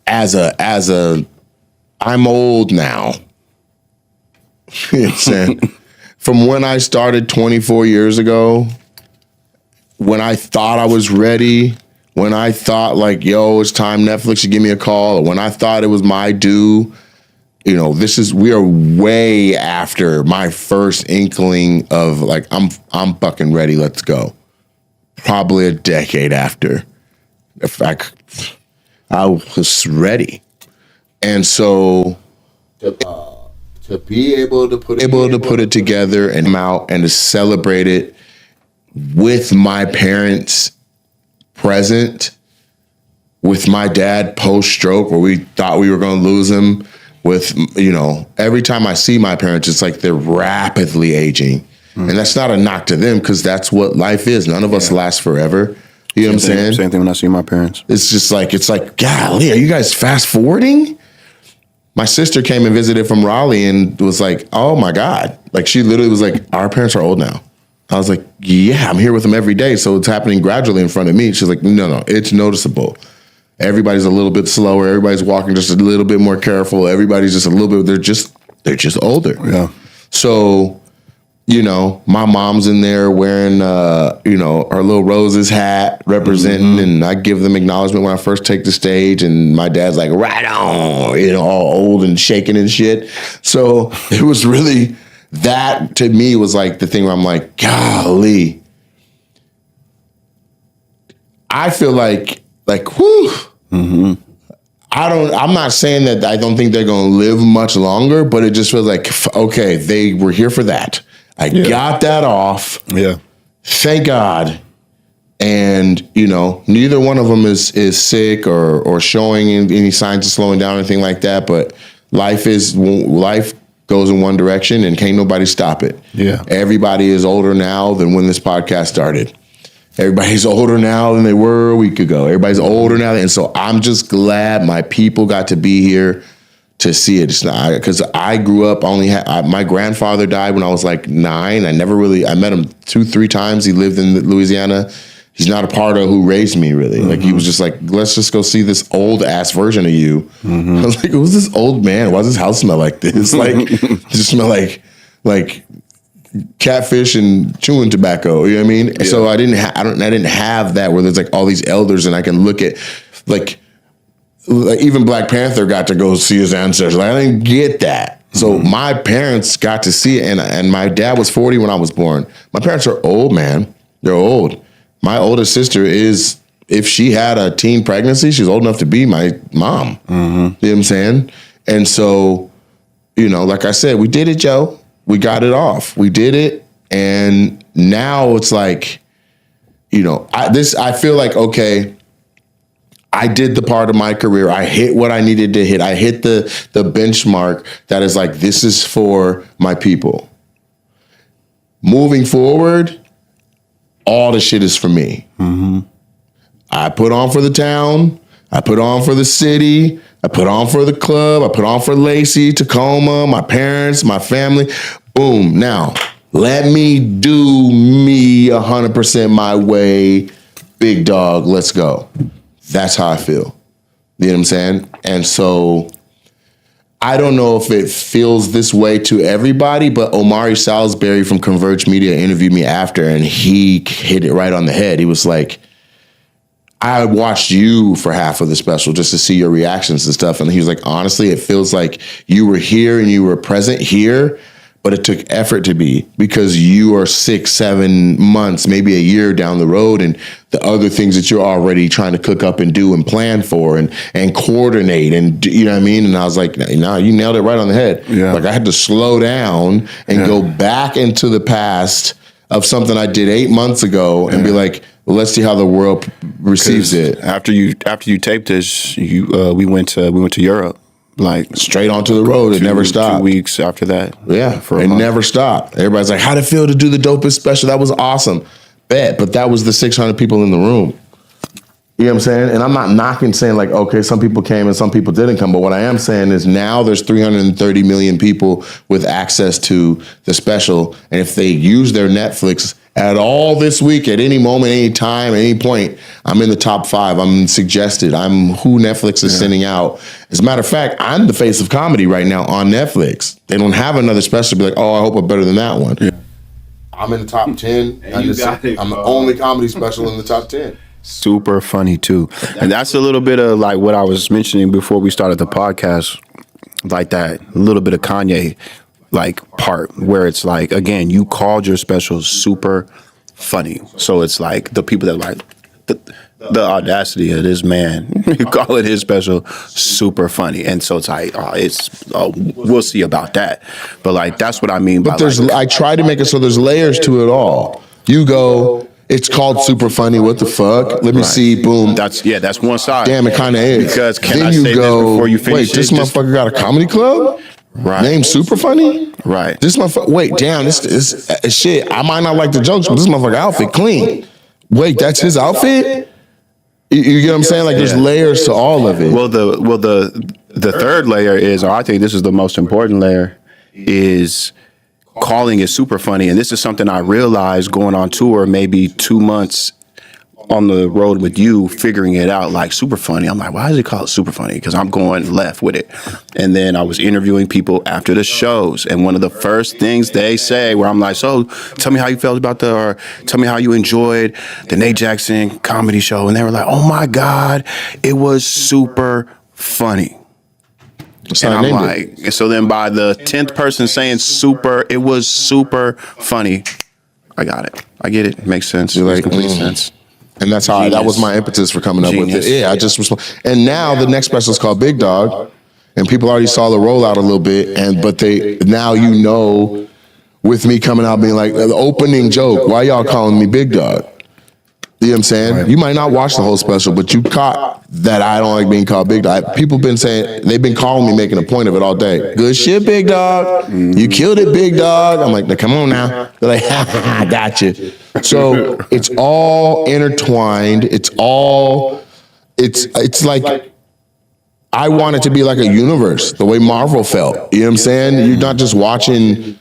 I'm old now. You know what I'm saying? From when I started 24 years ago, when I thought I was ready, when I thought like, yo, it's time Netflix should give me a call, or when I thought it was my due, we are way after my first inkling of like, I'm fucking ready. Let's go. Probably a decade after. I was ready. And so to be able to put it together and come out and to celebrate it with my parents present, with my dad post-stroke where we thought we were going to lose him, with, every time I see my parents, it's like they're rapidly aging. And that's not a knock to them, because that's what life is. None of us last forever. You know what I'm saying? Same thing when I see my parents. It's like, golly, are you guys fast forwarding? My sister came and visited from Raleigh and was like, oh my God. Like she literally was like, our parents are old now. I was like, yeah, I'm here with them every day. So it's happening gradually in front of me. She's like, no, it's noticeable. Everybody's a little bit slower. Everybody's walking just a little bit more careful. Everybody's just a little bit, they're just older. Yeah. So, my mom's in there wearing, her little roses hat representing, and I give them acknowledgement when I first take the stage, and my dad's like, right on, all old and shaking and shit. So it was really, that to me was like the thing where I'm like, golly, I feel like, whew. Mm-hmm. I'm not saying that I don't think they're going to live much longer, but it just feels like, okay, they were here for that. I got that off. Yeah. Thank God. And, neither one of them is sick or showing any signs of slowing down or anything like that. But life goes in one direction and can't nobody stop it. Yeah. Everybody is older now than when this podcast started. Everybody's older now than they were a week ago. Everybody's older now. And so I'm just glad my people got to be here to see it. It's not, because I grew up, my grandfather died when I was like 9. I met him 2-3 times. He lived in Louisiana. he's not a part of who raised me, really. Like, he was just like, let's just go see this old ass version of you. I was like, who's this old man? Why does this house smell like this? Like, it just smell like catfish and chewing tobacco. You know what I mean? Yeah. So I didn't have that where there's like all these elders and I can look at like even Black Panther got to go see his ancestors. Like, I didn't get that. So my parents got to see it, and my dad was 40 when I was born. My parents are old, man. They're old. My oldest sister is, if she had a teen pregnancy, she's old enough to be my mom. You know what I'm saying? And so, you know, like I said, we did it, Joe. We got it off. We did it. And now it's like, you know, I feel like, okay, I did the part of my career. I hit what I needed to hit. I hit the benchmark that is like, this is for my people. Moving forward, all the shit is for me. I put on for the town. I put on for the city. I put on for the club. I put on for Lacey, Tacoma, my parents, my family. Boom. Now, let me do me 100% my way. Big dog, let's go. That's how I feel. You know what I'm saying? And so I don't know if it feels this way to everybody, but Omari Salisbury from Converge Media interviewed me after, and he hit it right on the head. He was like, I watched you for half of the special just to see your reactions and stuff. And he was like, honestly, it feels like you were here and you were present here, but it took effort to be, because you are 6-7 months, maybe a year down the road, and the other things that you're already trying to cook up and do and plan for and coordinate, and you know what I mean? And I was like, no, you nailed it right on the head. Yeah. Like, I had to slow down and go back into the past of something I did 8 months ago and be like, well, let's see how the world receives it. After you taped this, we went to Europe. Like, straight onto the road. It never stopped. 2 weeks after that. Yeah, it never stopped. Everybody's like, how'd it feel to do the dopest special? That was awesome. Bet, but that was the 600 people in the room. You know what I'm saying? And I'm not knocking, saying like, okay, some people came and some people didn't come. But what I am saying is now there's 330 million people with access to the special. And if they use their Netflix at all this week, at any moment, any time, at any point, I'm in the top 5. I'm suggested. I'm who Netflix is sending out. As a matter of fact, I'm the face of comedy right now on Netflix. They don't have another special to be like, oh, I hope I'm better than that one. Yeah. I'm in the top 10. I'm the only comedy special in the top 10. Super funny too. And that's a little bit of like what I was mentioning before we started the podcast, like that little bit of Kanye like part where it's like, again, you called your special super funny. So it's like the people that like the audacity of this man, you call it his special super funny. And so it's like, we'll see about that. But like, that's what I mean by, there's, like, I try to make it so there's layers to it all. You go, it's called super funny. What the fuck? Let me see. Boom. That's one side. Damn, it kind of is. Because can then I you say go, this before you finish? Wait, this motherfucker got a comedy club? Right. Named Super Funny? Right. This motherfucker, wait, damn, this shit. I might not like the jokes, but this motherfucker outfit clean. Wait, that's his outfit? You get what I'm saying? Like, there's layers to all of it. Well, the third layer is, or I think this is the most important layer, is calling it super funny. And this is something I realized going on tour, maybe 2 months on the road with you, figuring it out, like super funny. I'm like, why does it call it super funny? Because I'm going left with it. And then I was interviewing people after the shows, and one of the first things they say, where I'm like, so tell me how you felt about or tell me how you enjoyed the Nate Jackson comedy show. And they were like, oh my God, it was super funny. And I'm like, so then by the 10th person saying it was super funny, I got it. I get it. It makes sense. It makes complete sense. And that's how that was my impetus for coming up with it. Yeah, I just respond. And now the next special is called Big Dog, and people already saw the rollout a little bit. But they now, you know, with me coming out being like the opening joke, why y'all calling me Big Dog? You know what I'm saying? Right. You might not watch the whole special, but you caught that I don't like being called Big Dog. People been saying, they've been calling me, making a point of it all day. Good shit, Big Dog. Mm-hmm. You killed it, Big Dog. I'm like, come on now. They're like, I got you. So it's all intertwined. It's like, I want it to be like a universe, the way Marvel felt. You know what I'm saying? You're not just watching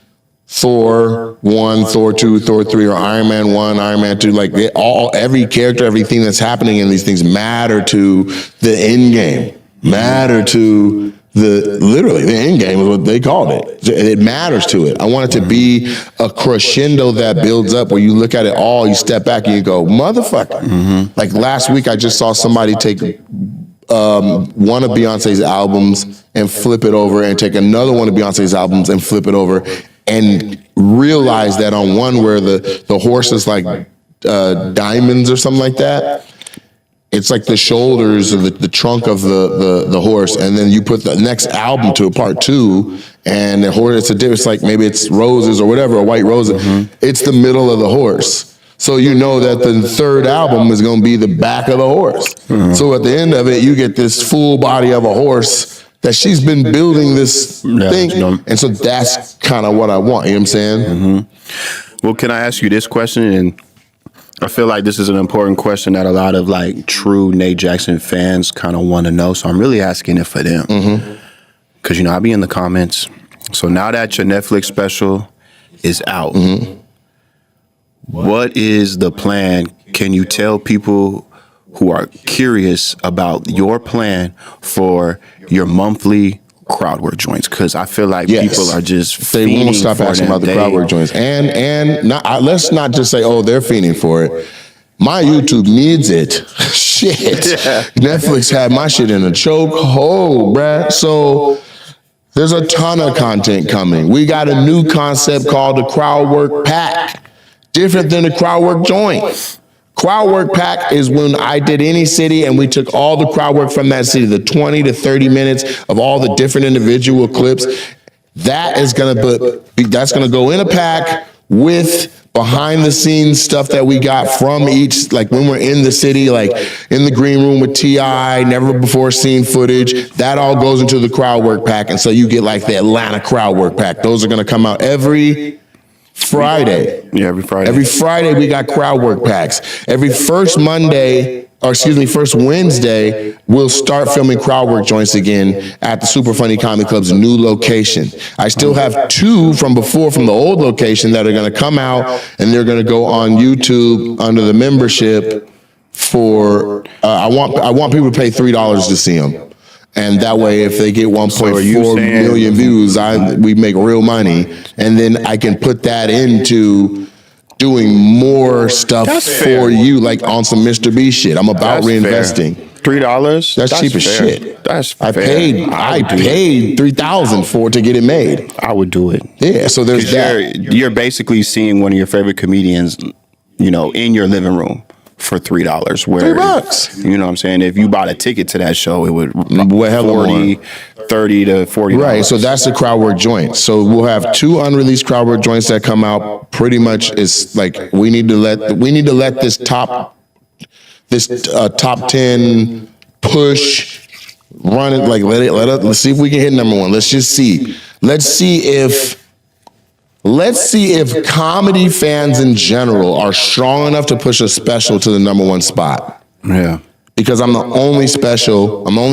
Thor 1, Thor 2, Thor 3, or Iron Man 1, Iron Man 2. Like every character, everything that's happening in these things matter to the end game, matter to literally the end game is what they called it. It matters to it. I want it to be a crescendo that builds up where you look at it all, you step back and you go, motherfucker. Like last week, I just saw somebody take one of Beyonce's albums and flip it over and take another one of Beyonce's albums and flip it over and realize that on one where the horse is like diamonds or something like that, it's like the shoulders or the trunk of the horse, and then you put the next album to a part 2, and the horse, it's like maybe it's roses or whatever, a white rose. It's the middle of the horse. So you know that the third album is going to be the back of the horse. So at the end of it, you get this full body of a horse that she's been building this thing. And so that's kind of what I want. You know what I'm saying? Well, can I ask you this question? And I feel like this is an important question that a lot of like true Nate Jackson fans kind of want to know. So I'm really asking it for them. Because, I be in the comments. So now that your Netflix special is out, what is the plan? Can you tell people who are curious about your plan for your monthly crowd work joints? Because I feel like people are just they won't stop asking about the crowd work joints, and let's not just say, oh, they're fiending for it. My YouTube needs it. Shit, Netflix had my shit in a chokehold, bruh. So there's a ton of content coming. We got a new concept called the crowd work pack, different than the crowd work joint. Crowd work pack is when I did any city and we took all the crowd work from that city, the 20 to 30 minutes of all the different individual clips. That's gonna go in a pack with behind the scenes stuff that we got from each, like when we're in the city, like in the green room with T.I., never before seen footage. That all goes into the crowd work pack. And so you get like the Atlanta crowd work pack. Those are gonna come out every Friday. Yeah, every Friday. Every Friday we got crowd work packs. Every first Wednesday, we'll start filming crowd work joints again at the Super Funny Comedy Club's new location. I still have 2 from before from the old location that are going to come out, and they're going to go on YouTube under the membership for. I want people to pay $3 to see them. And that way, if they get 1.4 million views, we make real money. And then I can put that into doing more stuff for you, like on some Mr. B shit. I'm about reinvesting. $3? That's cheap as shit. That's I fair. paid $3,000 for it to get it made. I would do it. Yeah, so there's that. You're basically seeing one of your favorite comedians, in your living room for $3. Where $3. You know what I'm saying? If you bought a ticket to that show, it would $30 to $40. Right, so that's the crowd work joint. So we'll have 2 unreleased crowd work joints that come out. Pretty much, it's like we need to let this top 10 push run it. Like let's see if we can hit number 1. Let's just see. Let's see if comedy fans in general are strong enough to push a special to the number 1 spot. Yeah. Because I'm the only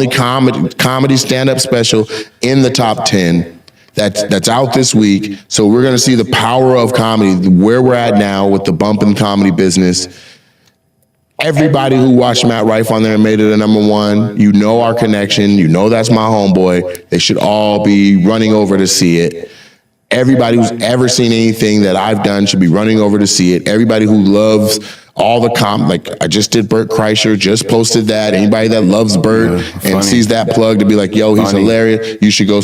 comedy stand-up special in the top 10 that's out this week. So we're going to see the power of comedy, where we're at now with the bump in comedy business. Everybody who watched Matt Rife on there and made it a number 1, our connection, that's my homeboy. They should all be running over to see it. Everybody who's ever seen anything that I've done should be running over to see it. Everybody who loves all the like I just did Bert Kreischer, just posted that. Anybody that loves Bert and sees that plug to be like, yo, he's hilarious. You should go.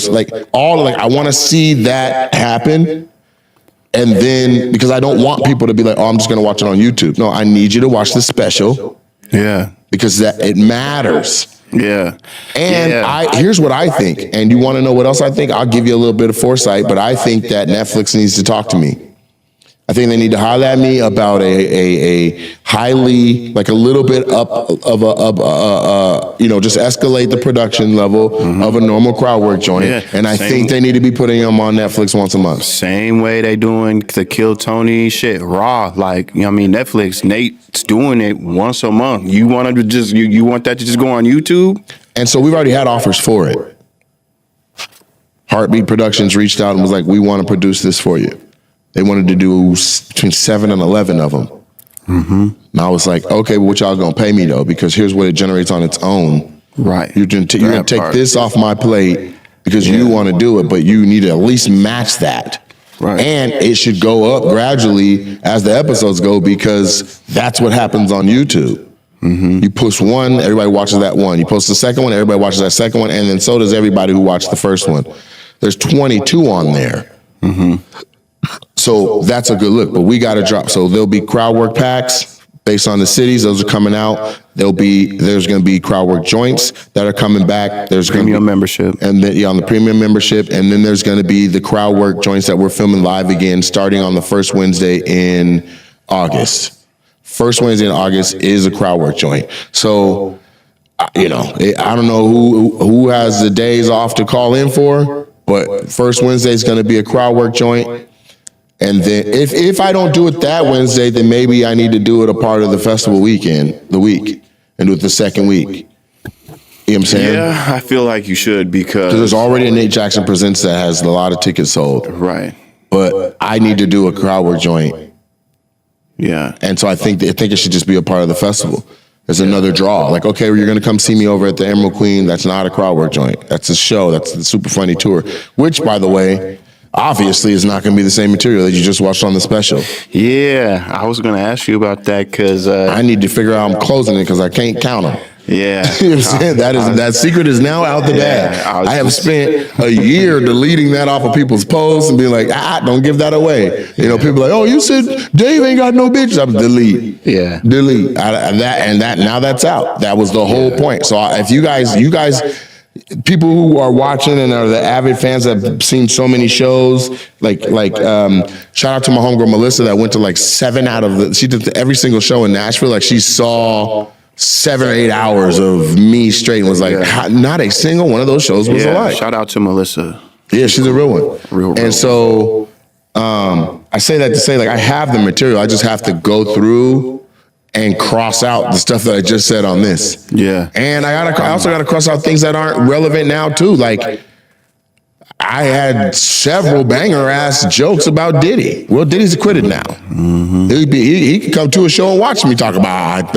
I want to see that happen. And then, because I don't want people to be like, oh, I'm just going to watch it on YouTube. No, I need you to watch the special. Yeah. Because it matters. Yeah. And here's what I think. And you want to know what else I think? I'll give you a little bit of foresight, but I think that Netflix needs to talk to me. I think they need to holler at me about a highly, like a little bit up of just escalate the production level of a normal crowd work joint. Yeah, and I think they need to be putting them on Netflix once a month. Same way they doing the Kill Tony shit, Raw. Netflix, Nate's doing it once a month. You want to just, you want that to just go on YouTube? And so we've already had offers for it. Heartbeat Productions reached out and was like, we want to produce this for you. They wanted to do between 7 and 11 of them. And I was like, okay, well, what y'all gonna pay me though? Because here's what it generates on its own. Right. You're gonna take this off my plate because you want to do it, but you need to at least match that. Right. And it should go up gradually as the episodes go, because that's what happens on YouTube. You post one, everybody watches that one. You post the second one, everybody watches that second one, and then so does everybody who watched the first one. There's 22 on there. So that's a good look, but we got to drop. So there'll be crowd work packs based on the cities. Those are coming out. There's going to be crowd work joints that are coming back. There's Premium membership. And then, on the premium membership. And then there's going to be the crowd work joints that we're filming live again, starting on the first Wednesday in August. First Wednesday in August is a crowd work joint. So, I don't know who has the days off to call in for, but first Wednesday is going to be a crowd work joint. And then if I don't do it that Wednesday, then maybe I need to do it a part of the festival weekend, and do it the second week. You know what I'm saying? Yeah, I feel like you should, because There's already a Nate Jackson Presents that has a lot of tickets sold. Right. But I need to do a crowd work joint. Yeah. And so I think it should just be a part of the festival. There's another draw. Like, okay, well, you're going to come see me over at the Emerald Queen. That's not a crowd work joint. That's a show. That's the Super Funny Tour, which, by the way, obviously is not going to be the same material that you just watched on the special. Yeah, I was going to ask you about that, because I need to figure out I'm closing it because I can't count them. Yeah. You know what I'm saying? That secret is now out the bag. I have spent a year deleting that off of people's posts and being like, don't give that away. People are like, oh, you said Dave ain't got no bitches. I'm delete. Yeah. Delete. Now that's out. That was the whole point. So if you guys, people who are watching and are the avid fans that have seen so many shows, like shout out to my homegirl Melissa that went to like 7 out of she did every single show in Nashville. Like, she saw 7 or 8 hours of me straight and was like, not a single one of those shows was alike. Shout out to Melissa. Yeah, she's a real one. Real. And so I say that to say, like, I have the material. I just have to go through and cross out the stuff that I just said on this. Yeah. And I also got to cross out things that aren't relevant now too. Like, I had several banger ass jokes about Diddy. Well, Diddy's acquitted now. He could come to a show and watch me talk about,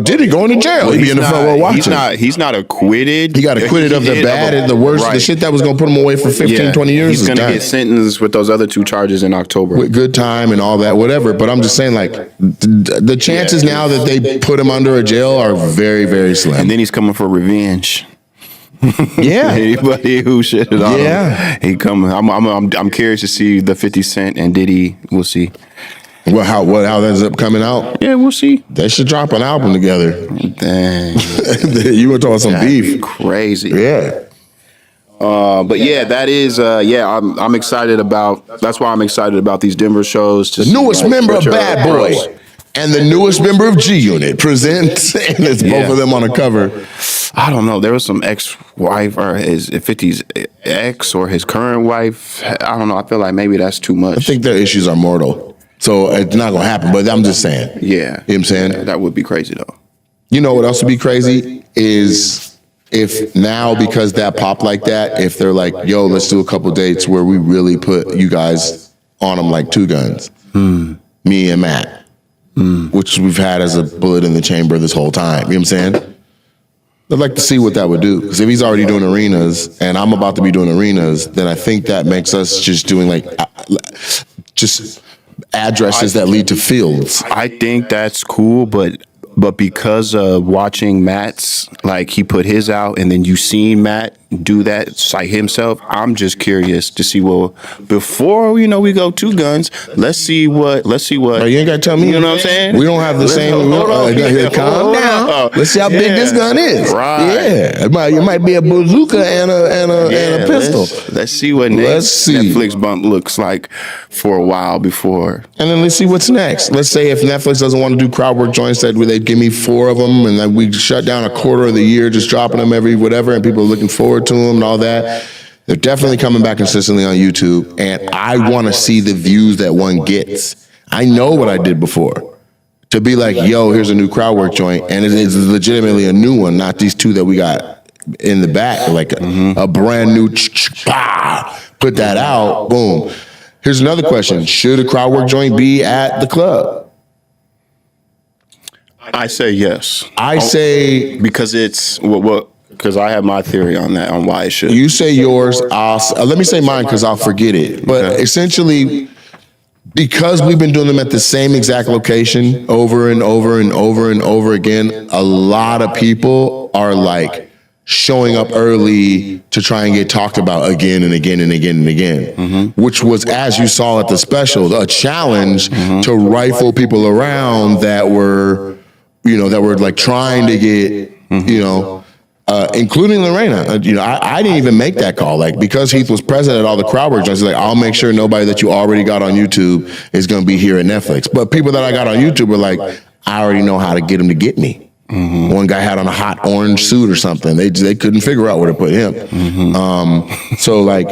Diddy going to jail. He'd be in the front row watching. He's not acquitted. He got acquitted of the bad and the worst, the shit that was going to put him away for 15, 20 years. He's going to get sentenced with those other 2 charges in October. With good time and all that, whatever. But I'm just saying, like, the chances now that they put him under a jail are very, very slim. And then he's coming for revenge. Yeah. Anybody who shitted on him, he coming. I'm curious to see the 50 Cent and Diddy. We'll see. Well, how that ends up coming out? Yeah, we'll see. They should drop an album together. Dang. You were talking some beef. Crazy. Yeah. But yeah, that is I'm excited about. That's why I'm excited about these Denver shows. The newest member of Bad Boy and the newest member of G Unit presents, and it's both of them on a cover. I don't know. There was some ex-wife or his 50's ex or his current wife. I don't know. I feel like maybe that's too much. I think their issues are mortal, so it's not gonna happen. But I'm just saying. Yeah, you know what I'm saying, that would be crazy though. You know what else would be crazy is if now, because that popped like that, if they're like, yo, let's do a couple dates where we really put you guys on them like 2 guns, me and Matt, which we've had as a bullet in the chamber this whole time. You know what I'm saying? I'd like to see what that would do, because if he's already doing arenas and I'm about to be doing arenas, then I think that makes us just doing like just addresses that lead to fields. I think that's cool, but because of watching Matt's, like, he put his out and then you seen Matt do that cite himself, I'm just curious to see, well, before we go 2 guns, let's see what You ain't gotta tell me. You know what I'm saying? We don't have the same. Calm down. Let's see how big this gun is. Right. Yeah. It might be a bazooka and a pistol. Let's see what Netflix bump looks like for a while before. And then let's see what's next. Let's say if Netflix doesn't want to do crowd work joints, that they give me 4 of them, and then we shut down a quarter of the year, just dropping them every whatever, and people are looking forward to them and all that. They're definitely coming back consistently on YouTube, and I want to see the views that one gets. I know what I did before. To be like, yo, here's a new crowd work joint, and it is legitimately a new one, not these 2 that we got in the back, like a brand new, put that out, boom. Here's another question. Should a crowd work joint be at the club? I say yes. I say because it's because I have my theory on that, on why it should. you say yours. Let me say mine because I'll forget it. But essentially, because we've been doing them at the same exact location over and over and over and over again, a lot of people are like showing up early to try and get talked about again and again and again and again, which was, as you saw at the special, a challenge to rifle people around that were, that were like trying to get, including Lorena. I didn't even make that call. Like, because Heath was present at all the crowd work, I was like, I'll make sure nobody that you already got on YouTube is going to be here at Netflix. But people that I got on YouTube were like, I already know how to get them to get me. One guy had on a hot orange suit or something. They couldn't figure out where to put him. So like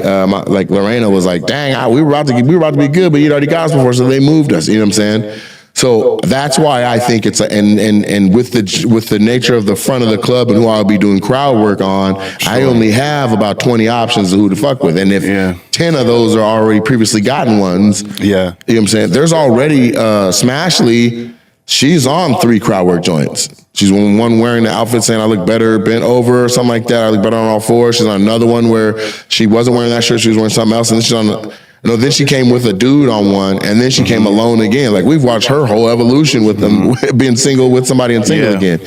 Lorena was like, dang, we were about to be good, but you'd already got us before, so they moved us. You know what I'm saying? So that's why I think it's and with the nature of the front of the club and who I'll be doing crowd work on, I only have about 20 options of who to fuck with. And if 10 of those are already previously gotten ones, you know what I'm saying? There's already Smashley, she's on 3 crowd work joints. She's one wearing the outfit saying I look better bent over or something like that. I look better on all 4. She's on another one where she wasn't wearing that shirt, she was wearing something else, and then she's on then she came with a dude on one, and then she came alone again. Like, we've watched her whole evolution with them being single with somebody and single again.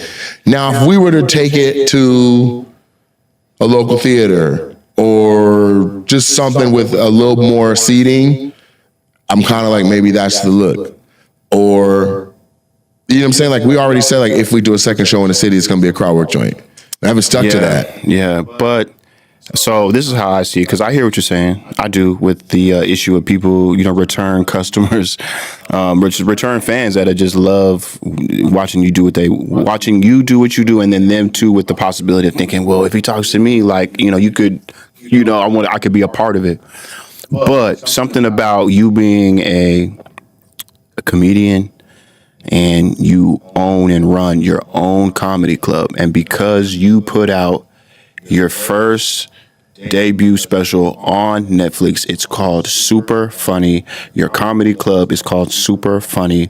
Now, if we were to take it to a local theater or just something with a little more seating, I'm kind of like, maybe that's the look. Or, you know what I'm saying? Like, we already said, like, if we do a second show in the city, it's going to be a crowd work joint. I haven't stuck to that. Yeah, but so this is how I see it, because I hear what you're saying. I do, with the issue of people, return customers, return fans that just love watching you do what you do, and then them too, with the possibility of thinking, well, if he talks to me, like, you could, I could be a part of it. But something about you being a comedian, and you own and run your own comedy club, and because you put out your first debut special on Netflix, it's called Super Funny. Your comedy club is called Super Funny.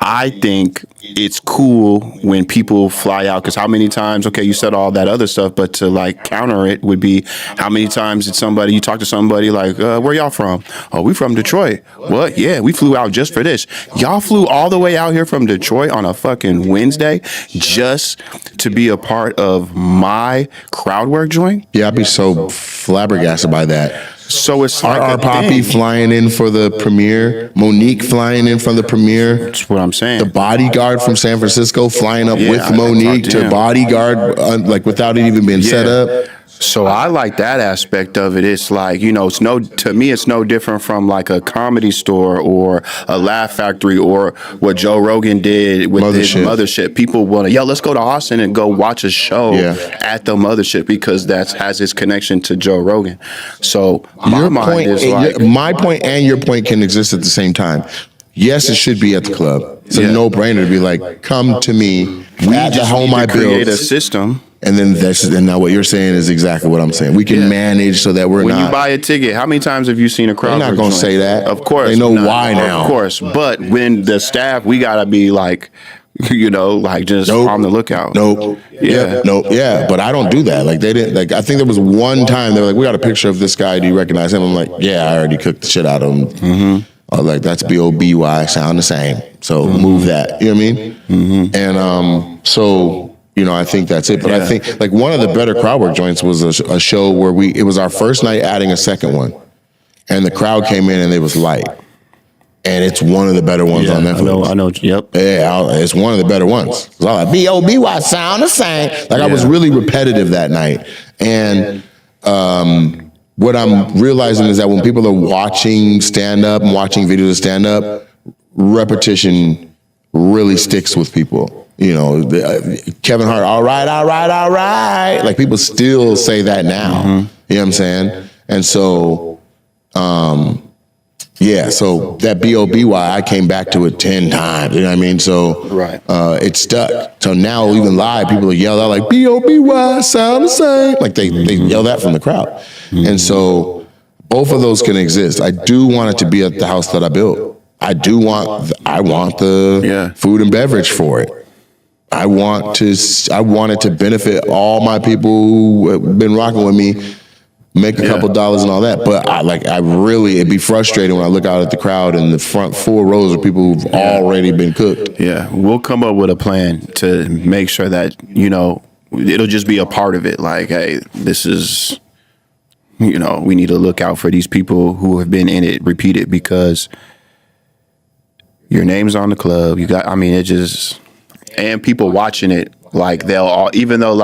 I think it's cool when people fly out, because how many times, okay, you said all that other stuff, but to like counter it would be, how many times did you talk to somebody like, where y'all from? Oh, we from Detroit. What? Yeah, we flew out just for this. Y'all flew all the way out here from Detroit on a fucking Wednesday just to be a part of my crowd work joint? Yeah, I'd be so flabbergasted by that. So it's like our Poppy flying in for the premiere, Monique flying in from the premiere. That's what I'm saying. The bodyguard from San Francisco flying up with Monique to bodyguard, like without it even being set up. So I like that aspect of it. It's like, to me, it's no different from like a Comedy Store or a Laugh Factory or what Joe Rogan did with his Mothership. People want to, let's go to Austin and go watch a show at the Mothership, because that has its connection to Joe Rogan. So my point and your point can exist at the same time. Yes, it should be at the club. It's a no-brainer to be like, come to me at the home I built. Create a system. And then now what you're saying is exactly what I'm saying. We can manage so that we're when you buy a ticket, how many times have you seen a crowd? I'm not going to say that. Of course. They know why now. Of course. But when the staff, we got to be like, just on the lookout. Yeah. But I don't do that. Like, they didn't, like, I think there was one time they were like, we got a picture of this guy. Do you recognize him? I'm like, yeah, I already cooked the shit out of him. I was like, that's B-O-B-Y, sound the same. So move that. You know what I mean? And so, I think that's it. But I think like one of the better crowd work joints was a show where it was our first night adding a second one. And the crowd came in and it was light. And it's one of the better ones on Netflix. I know. Yep. Yeah, it's one of the better ones. It's all like B-O-B-Y, sound the same. Like, I was really repetitive that night. And what I'm realizing is that when people are watching stand-up and watching videos of stand-up, repetition really sticks with people. Kevin Hart, all right. Like, people still say that now. You know what I'm saying? And so, so that B-O-B-Y, I came back to it 10 times. You know what I mean? So it stuck. So now even live, people yell out like, B-O-B-Y, sound the same. Like, they yell that from the crowd. And so both of those can exist. I do want it to be at the house that I built. I want the food and beverage for it. I want it to benefit all my people who have been rocking with me, make a couple dollars and all that. But it'd be frustrating when I look out at the crowd and the front 4 rows of people who've already been cooked. Yeah, we'll come up with a plan to make sure that, it'll just be a part of it. Like, hey, this is, we need to look out for these people who have been in it, repeat it, because your name's on the club. And people watching it, like they'll all, even though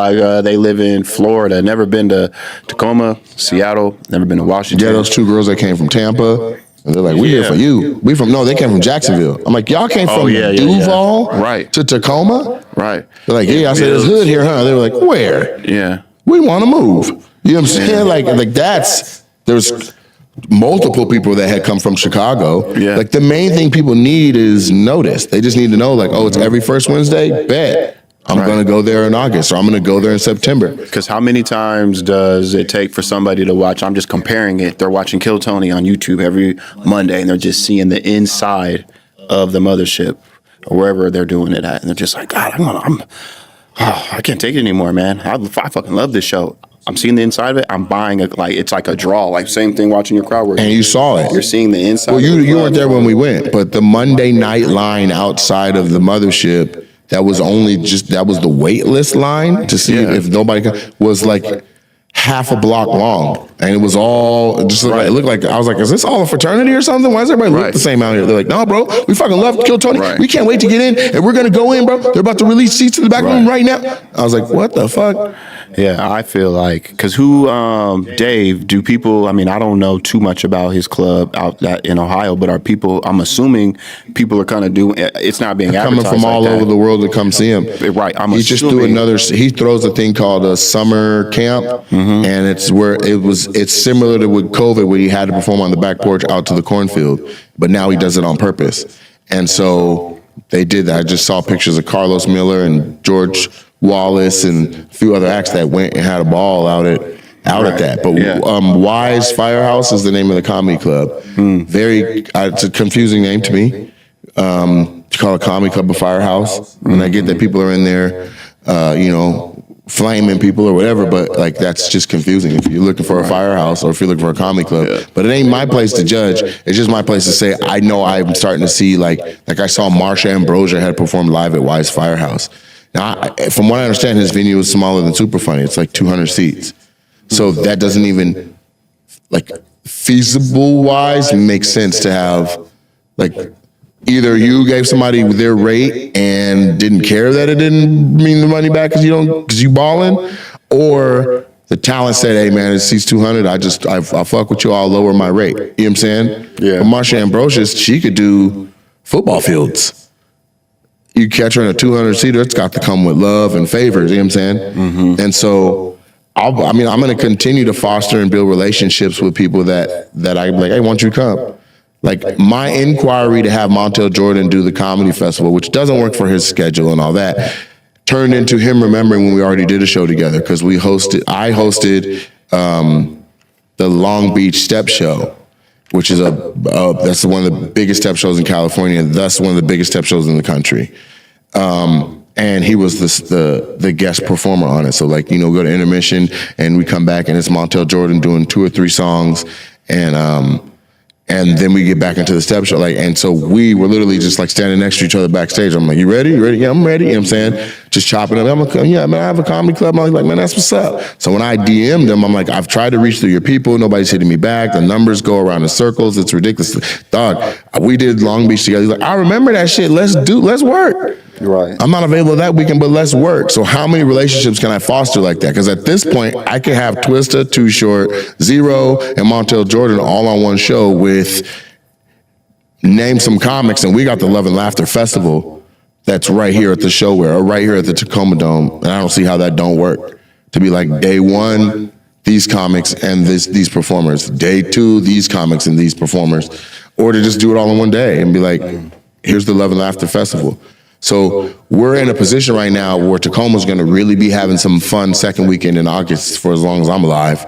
they live in Florida, never been to Tacoma, Seattle, never been to Washington. Yeah, those 2 girls that came from Tampa, and they're like, "We here for you." They came from Jacksonville. I'm like, "Y'all came from Duval right to Tacoma?" Right. They're like, "Yeah." I said, "It's hood here, huh?" They were like, "Where?" Yeah. We want to move. You know what I'm saying? Like there's multiple people that had come from Chicago. Yeah. Like the main thing people need is notice. They just need to know, like, oh, it's every first Wednesday. Bet I'm going to go there in August, or I'm going to go there in September. Because how many times does it take for somebody to watch? I'm just comparing it. They're watching Kill Tony on YouTube every Monday, and they're just seeing the inside of the mothership or wherever they're doing it at, and they're just like, God, I can't take it anymore, man. I fucking love this show. I'm seeing the inside of it. I'm buying it's like a draw. Like same thing watching your crowd work. And you saw it. You're seeing the inside. Well, you weren't there when we went, but the Monday night line outside of the mothership, that was the wait list line to see if nobody was like half a block long, and it was all just it looked like I was like, is this all a fraternity or something? Why does everybody look the same out here? They're like, no, bro, we fucking love Kill Tony. We can't wait to get in, and we're gonna go in, bro. They're about to release seats in the back room right now. I was like, what the fuck? Yeah, I feel like, because Dave, do people, I don't know too much about his club out in Ohio, but I'm assuming people are kind of doing, it's not being advertised coming from all over the world to come see him. Right, he just he throws a thing called a summer camp, and it's similar to with COVID, where he had to perform on the back porch out to the cornfield, but now he does it on purpose. And so they did that. I just saw pictures of Carlos Miller and George Wallace and a few other acts that went and had a ball out at that. But Wise Firehouse is the name of the comedy club. It's a confusing name to me. To call a comedy club a firehouse, and I get that people are in there, flaming people or whatever, but like that's just confusing if you're looking for a firehouse or if you're looking for a comedy club. But it ain't my place to judge. It's just my place to say I know I'm starting to see like I saw Marsha Ambrosius had performed live at Wise Firehouse. Now, from what I understand, his venue is smaller than Super Funny. It's like 200 seats. So that doesn't even, like, feasible-wise make sense to have, like, either you gave somebody their rate and didn't care that it didn't mean the money back because you balling, or the talent said, hey, man, it seats 200. I fuck with you, I'll lower my rate. You know what I'm saying? Yeah. But Marsha Ambrosius, she could do football fields. You catch her in a 200-seater, it's got to come with love and favors, you know what I'm saying? And so, I'm going to continue to foster and build relationships with people that I like, hey, why don't you come? Like, my inquiry to have Montel Jordan do the comedy festival, which doesn't work for his schedule and all that, turned into him remembering when we already did a show together, because I hosted the Long Beach Step Show, which is that's one of the biggest step shows in California, and thus one of the biggest step shows in the country. And he was the guest performer on it. So we go to intermission and we come back and it's Montel Jordan doing 2 or 3 songs, and then we get back into the step show. And so we were literally just standing next to each other backstage. I'm like, you ready? You ready? Yeah, I'm ready. You know what I'm saying? Just chopping up. I'm like, yeah, man, I have a comedy club. I'm like, man, that's what's up. So when I DM'd them, I'm like, I've tried to reach through your people. Nobody's hitting me back. The numbers go around in circles. It's ridiculous. Dog, we did Long Beach together. He's like, I remember that shit. Let's work. Right. I'm not available that weekend, but let's work. So how many relationships can I foster like that? Because at this point, I can have Twista, Too Short, Zero, and Montel Jordan all on one show with name some comics, and we got the Love and Laughter Festival that's right here at the Showware or right here at the Tacoma Dome, and I don't see how that don't work. To be like, day 1, these comics and these performers. Day 2, these comics and these performers. Or to just do it all in one day and be like, here's the Love and Laughter Festival. So we're in a position right now where Tacoma's going to really be having some fun second weekend in August for as long as I'm alive,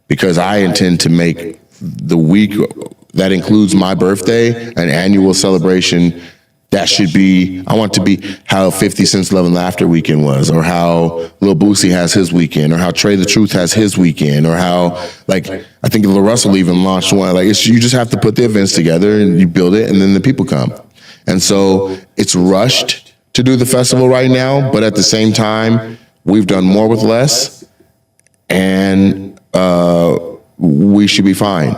because I intend to make the week that includes my birthday, an annual celebration. That should be, I want to be how 50 Cent's Love and Laughter weekend was, or how Lil Boosie has his weekend, or how Trey the Truth has his weekend, or how, like, I think Lil Russell even launched one. Like, you just have to put the events together and you build it, and then the people come. And so it's rushed to do the festival right now, but at the same time, we've done more with less, and we should be fine.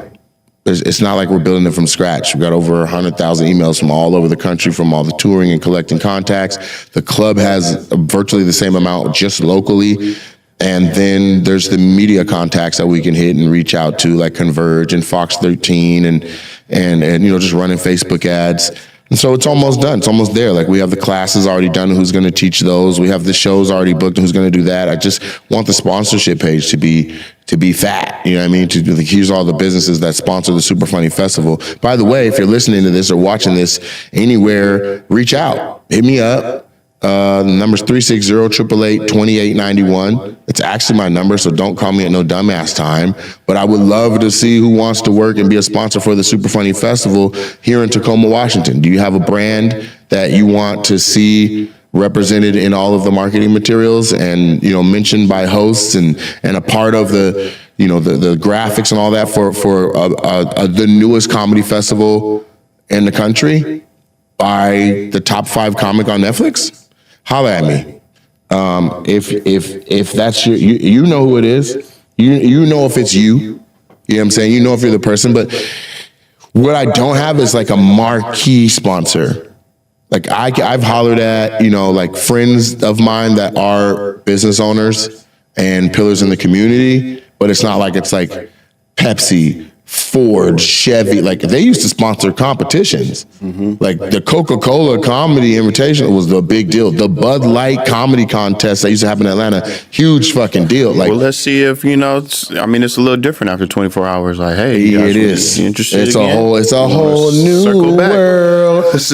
It's not like we're building it from scratch. We've got over 100,000 emails from all over the country, from all the touring and collecting contacts. The club has virtually the same amount just locally. And then there's the media contacts that we can hit and reach out to, like Converge and Fox 13 and just running Facebook ads. And so it's almost done. It's almost there. Like, we have the classes already done. Who's going to teach those? We have the shows already booked. Who's going to do that? I just want the sponsorship page to be fat. You know what I mean? Here's all the businesses that sponsor the Super Funny Festival. By the way, if you're listening to this or watching this anywhere, reach out. Hit me up. The number's 360-888-2891. It's actually my number, so don't call me at no dumbass time. But I would love to see who wants to work and be a sponsor for the Super Funny Festival here in Tacoma, Washington. Do you have a brand that you want to see represented in all of the marketing materials and, mentioned by hosts and a part of the graphics and all that for the newest comedy festival in the country by the top 5 comic on Netflix? Holla at me. If that's you know who it is. You know if it's you. You know what I'm saying? You know if you're the person. But what I don't have is like a marquee sponsor. Like, I've hollered at, like, friends of mine that are business owners and pillars in the community, but it's not like it's like Pepsi, Ford, Chevy. Like, they used to sponsor competitions. Like, the Coca-Cola Comedy Invitational was the big deal. The Bud Light Comedy Contest that used to happen in Atlanta, huge fucking deal. Like, well, let's see if it's a little different after 24 hours. Like, hey, it is. Interested it's again? It's a whole new world. Let's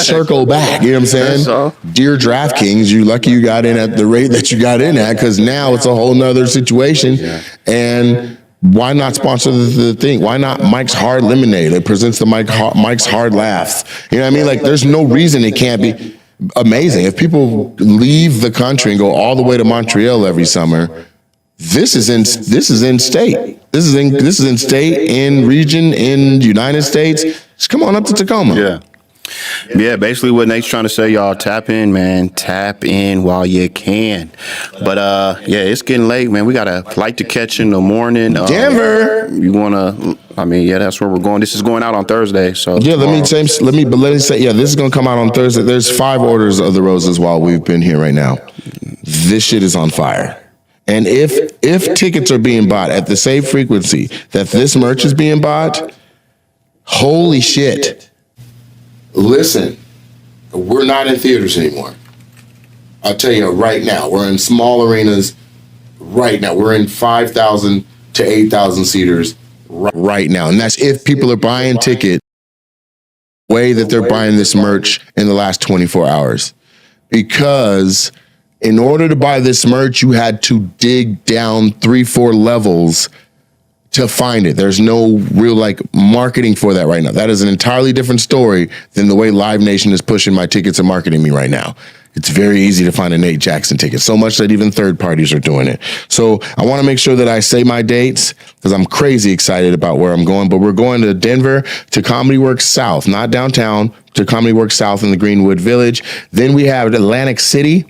circle back. You know what I'm saying? Dear DraftKings, you lucky you got in at the rate that you got in at, because now it's a whole nother situation. And why not sponsor the thing? Why not Mike's Hard Lemonade? It presents the Mike's Hard Laughs. You know what I mean? Like, there's no reason it can't be amazing. If people leave the country and go all the way to Montreal every summer, this is in state. This is in state, in region, in United States. Just come on up to Tacoma. Yeah, basically what Nate's trying to say, y'all, tap in, man. Tap in while you can. But it's getting late, man. We got a flight to catch in the morning. Denver. You wanna? That's where we're going. This is going out on Thursday. So yeah, let me say, this is gonna come out on Thursday. There's 5 orders of the roses while we've been here right now. This shit is on fire. And if tickets are being bought at the same frequency that this merch is being bought, holy shit. Listen, we're not in theaters anymore. I'll tell you right now, we're in small arenas right now. We're in 5,000 to 8,000 seaters right now. And that's if people are buying tickets the way that they're buying this merch in the last 24 hours. Because in order to buy this merch, you had to dig down 3-4 levels to find it. There's no real marketing for that right now. That is an entirely different story than the way Live Nation is pushing my tickets and marketing me right now. It's very easy to find a Nate Jackson ticket, so much that even third parties are doing it. So I want to make sure that I say my dates because I'm crazy excited about where I'm going. But we're going to Denver, to Comedy Works South, not downtown, to Comedy Works South in the Greenwood Village. Then we have Atlantic City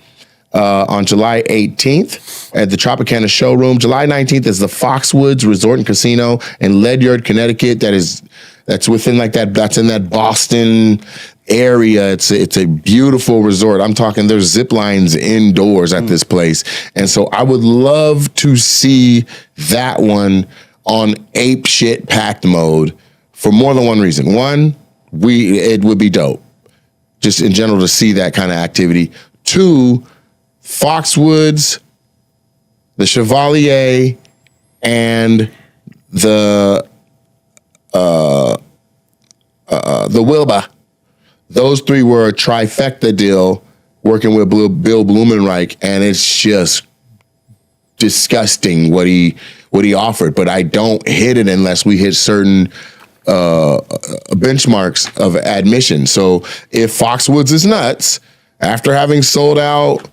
on July 18th at the Tropicana Showroom. July 19th is the Foxwoods Resort and Casino in Ledyard, Connecticut. That's within that's in that Boston area. It's a beautiful resort. I'm talking, there's zip lines indoors at this place. And so I would love to see that one on ape shit packed mode for more than one reason. One, it would be dope just in general to see that kind of activity. 2, Foxwoods, the Chevalier, and the Wilbur. Those 3 were a trifecta deal working with Bill Blumenreich, and it's just disgusting what he what he offered, but I don't hit it unless we hit certain benchmarks of admission. So if Foxwoods is nuts, after having sold out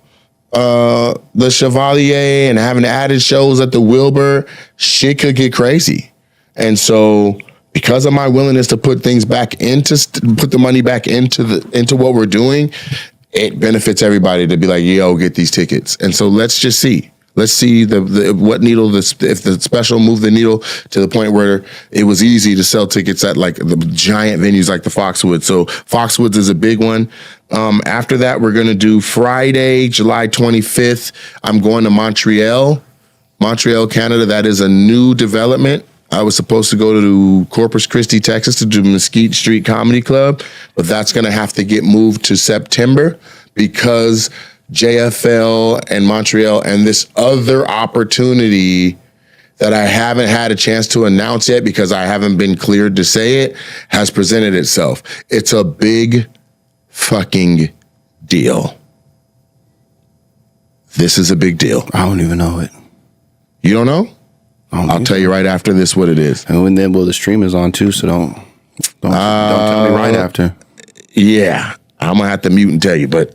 the Chevalier and having added shows at the Wilbur, shit could get crazy. And so because of my willingness to put things back put the money back into what we're doing, it benefits everybody to be like, yo, get these tickets. And so let's just see. Let's see what needle if the special moved the needle to the point where it was easy to sell tickets at like the giant venues like the Foxwoods. So Foxwoods is a big one. After that, we're going to do Friday, July 25th. I'm going to Montreal, Canada. That is a new development. I was supposed to go to Corpus Christi, Texas to do Mesquite Street Comedy Club, but that's going to have to get moved to September because JFL and Montreal and this other opportunity that I haven't had a chance to announce yet because I haven't been cleared to say it has presented itself. It's a big fucking deal. This is a big deal. I don't even know it. You don't know? I'll tell you right after this what it is. And then, well, the stream is on too, so don't tell me right after. Yeah, I'm gonna have to mute and tell you, but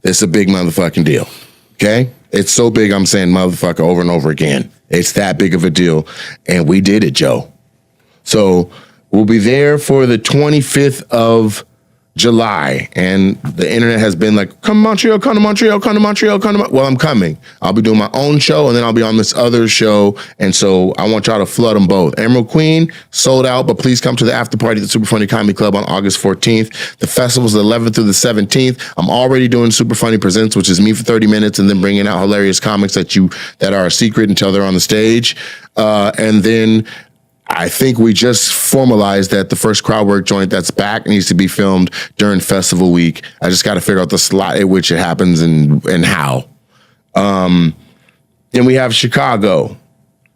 it's a big motherfucking deal. Okay? It's so big, I'm saying motherfucker over and over again. It's that big of a deal. And we did it, Joe. So we'll be there for the 25th of July. And the internet has been like, come to Montreal, come to Montreal, come to Montreal, come to Montreal. Well, I'm coming. I'll be doing my own show, and then I'll be on this other show. And so I want y'all to flood them both. Emerald Queen, sold out, but please come to the after party at the Super Funny Comedy Club on August 14th. The festival's the 11th through the 17th. I'm already doing Super Funny Presents, which is me for 30 minutes and then bringing out hilarious comics that are a secret until they're on the stage. And then I think we just formalized that the first crowd work joint that's back needs to be filmed during festival week. I just got to figure out the slot at which it happens and how. Then we have Chicago.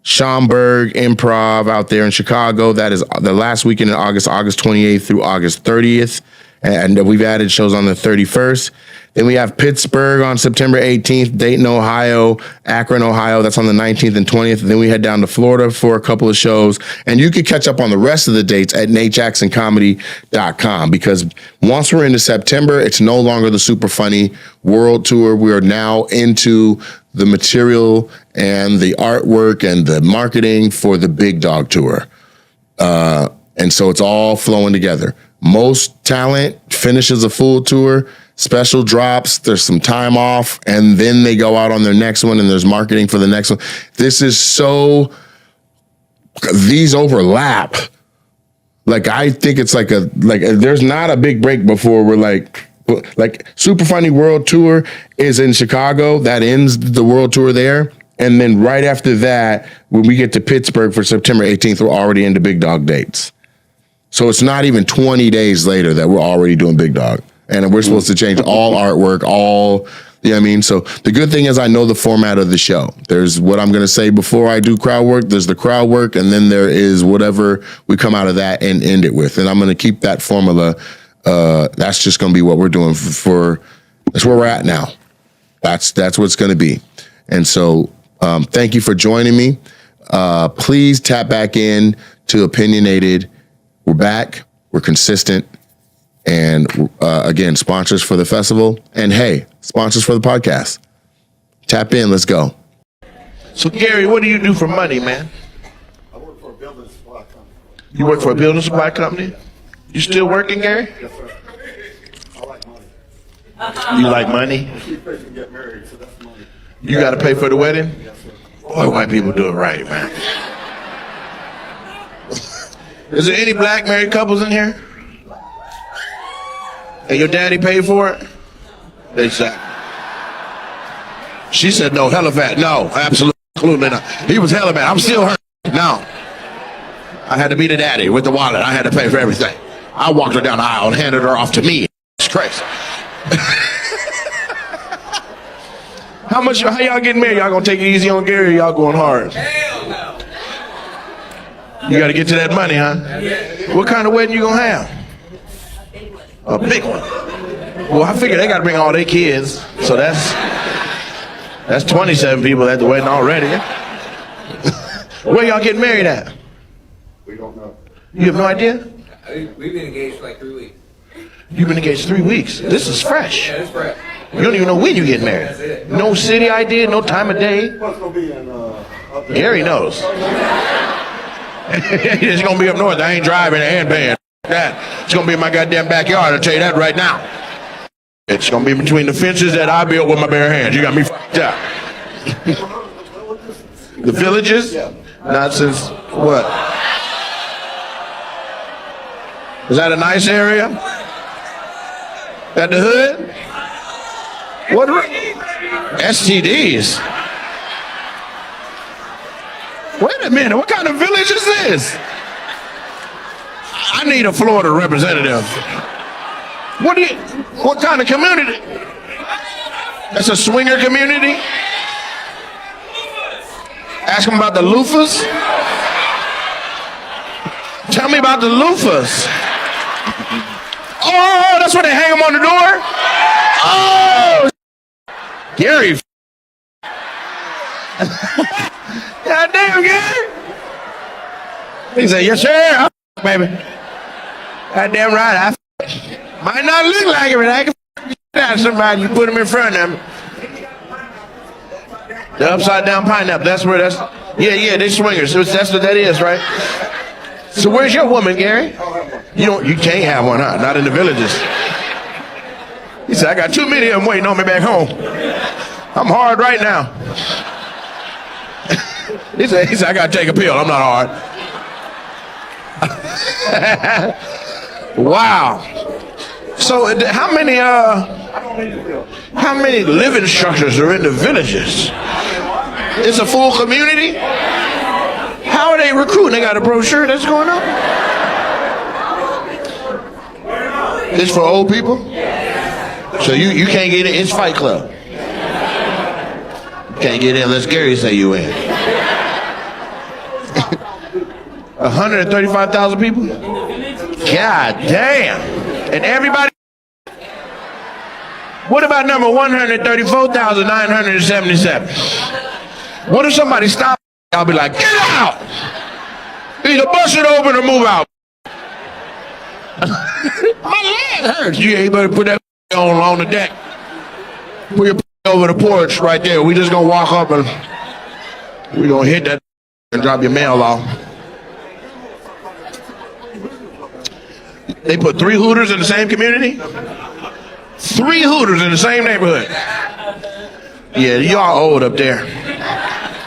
Schaumburg Improv out there in Chicago. That is the last weekend in August 28th through August 30th. And we've added shows on the 31st. Then we have Pittsburgh on September 18th, Dayton, Ohio, Akron, Ohio. That's on the 19th and 20th. And then we head down to Florida for a couple of shows. And you can catch up on the rest of the dates at natejacksoncomedy.com because once we're into September, it's no longer the Super Funny World Tour. We are now into the material and the artwork and the marketing for the Big Dog Tour. And so it's all flowing together. Most talent finishes a full tour, special drops, there's some time off, and then they go out on their next one and there's marketing for the next one. This is so, these overlap. Like, I think it's like there's not a big break before we're like Super Funny World Tour is in Chicago. That ends the world tour there. And then right after that, when we get to Pittsburgh for September 18th, we're already into Big Dog dates. So it's not even 20 days later that we're already doing Big Dog. And we're supposed to change all artwork, you know what I mean? So the good thing is I know the format of the show. There's what I'm going to say before I do crowd work. There's the crowd work, and then there is whatever we come out of that and end it with. And I'm going to keep that formula. That's just going to be what we're doing that's where we're at now. That's what it's going to be. And so thank you for joining me. Please tap back in to Opinionated. We're back. We're consistent. And again, sponsors for the festival. And hey, sponsors for the podcast. Tap in. Let's go. So, Gary, what do you do for money, man? I work for a building supply company. You work for a building supply company? You still working, Gary? Yes, sir. I like money. You like money? She pays to get married, so that's money. You got to pay for the wedding? Yes, sir. Boy, white people do it right, man. Is there any black married couples in here? And your daddy paid for it? Exactly. She said no, hella fat. No, absolutely not. He was hella mad. I'm still hurt. No. I had to be the daddy with the wallet. I had to pay for everything. I walked her down the aisle and handed her off to me. It's crazy. How y'all getting married? Y'all gonna take it easy on Gary or y'all going hard? Hell no. You gotta get to that money, huh? What kind of wedding you gonna have? A big one. Well, I figure they gotta bring all their kids. So that's 27 people at the wedding already. Where y'all getting married at? We don't know. You have no idea? We've been engaged for like 3 weeks. You've been engaged 3 weeks. This is fresh. Yeah, it's fresh. You don't even know when you get married. No city idea, no time of day. What's gonna be in up there? Gary knows. It's gonna be up north. I ain't driving and paying. That. It's gonna be in my goddamn backyard. I'll tell you that right now. It's gonna be between the fences that I built with my bare hands. You got me fucked up. The villages? Not since what? Is that a nice area? That the hood? What? STDs? Wait a minute, what kind of village is this? I need a Florida representative. What kind of community? That's a swinger community? Ask them about the loofahs. Tell me about the loofahs. Oh, that's where they hang them on the door? Oh, Gary. God damn, Gary. He said, yes, sir. I baby. God damn right. I might not look like it, but I can out somebody. You put them in front of them. The upside down pineapple. That's where that's. Yeah, they swingers. So that's what that is, right? So where's your woman, Gary? You can't have one, huh? Not in the villages. He said, I got too many of them waiting on me back home. I'm hard right now. He said, I gotta take a pill. I'm not hard. Wow. So how many living structures are in the villages? It's a full community? How are they recruiting? They got a brochure that's going on? It's for old people? So you can't get in. It's Fight Club. You can't get in unless Gary say you in. 135,000 people? God damn. And everybody. What about number 134,977? What if somebody stops? I'll be like, get out! Either bust it open or move out. My leg hurts. You ain't better put that on the deck. Put your over the porch right there. We just gonna walk up and we gonna hit that and drop your mail off. They put 3 Hooters in the same community? 3 Hooters in the same neighborhood. Yeah, y'all old up there.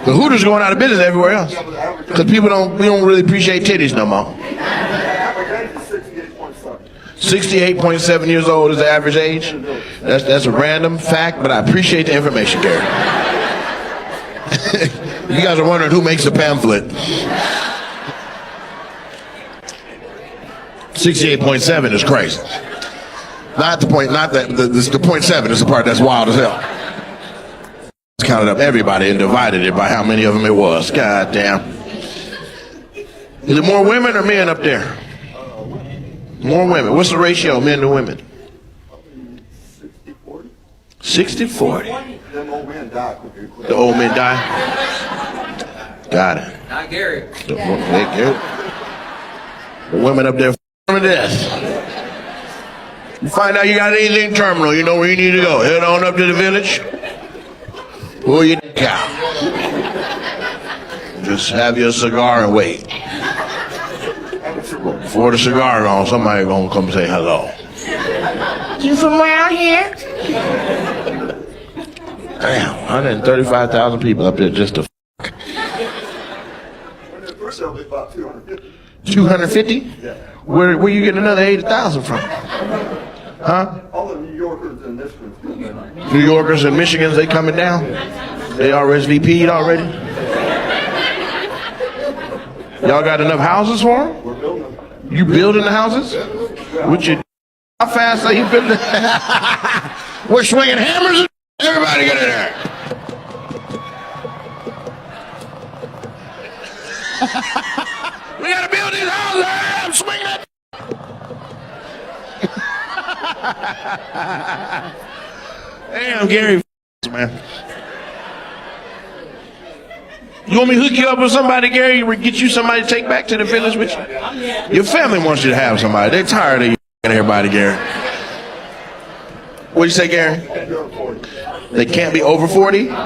The Hooters going out of business everywhere else. Because we don't really appreciate titties no more. 68.7 years old is the average age. That's a random fact, but I appreciate the information, Gary. You guys are wondering who makes the pamphlet. 68.7 is crazy. Not the point, not that the 0.7 is the part that's wild as hell. Counted up everybody and divided it by how many of them it was. God damn. Is it more women or men up there? More women. What's the ratio, men to women? 60-40. Them old men die. The old men die? Got it. Not Gary. The women up there f***ing to death. You find out you got anything terminal, you know where you need to go. Head on up to the village. Pull your dick out. Just have your cigar and wait. Before the cigar gone, somebody gonna come say hello. You from around here? Damn, 135,000 people up there just to fuck. First it'll be about 250. 250? Yeah. Where you getting another 80,000 from? Huh? All the New Yorkers and this one's coming. New Yorkers and Michigans, they coming down? They RSVP'd already? Y'all got enough houses for them? We're building them. You building the houses? With your how fast are you building? We're swinging hammers. Everybody get in there. We gotta build these houses. I'm swinging it. Damn, Gary, man. You want me to hook you up with somebody, Gary? Get you somebody to take back to the village with you? Your family wants you to have somebody. They're tired of you and everybody, Gary. What'd you say, Gary? They can't be over 40? I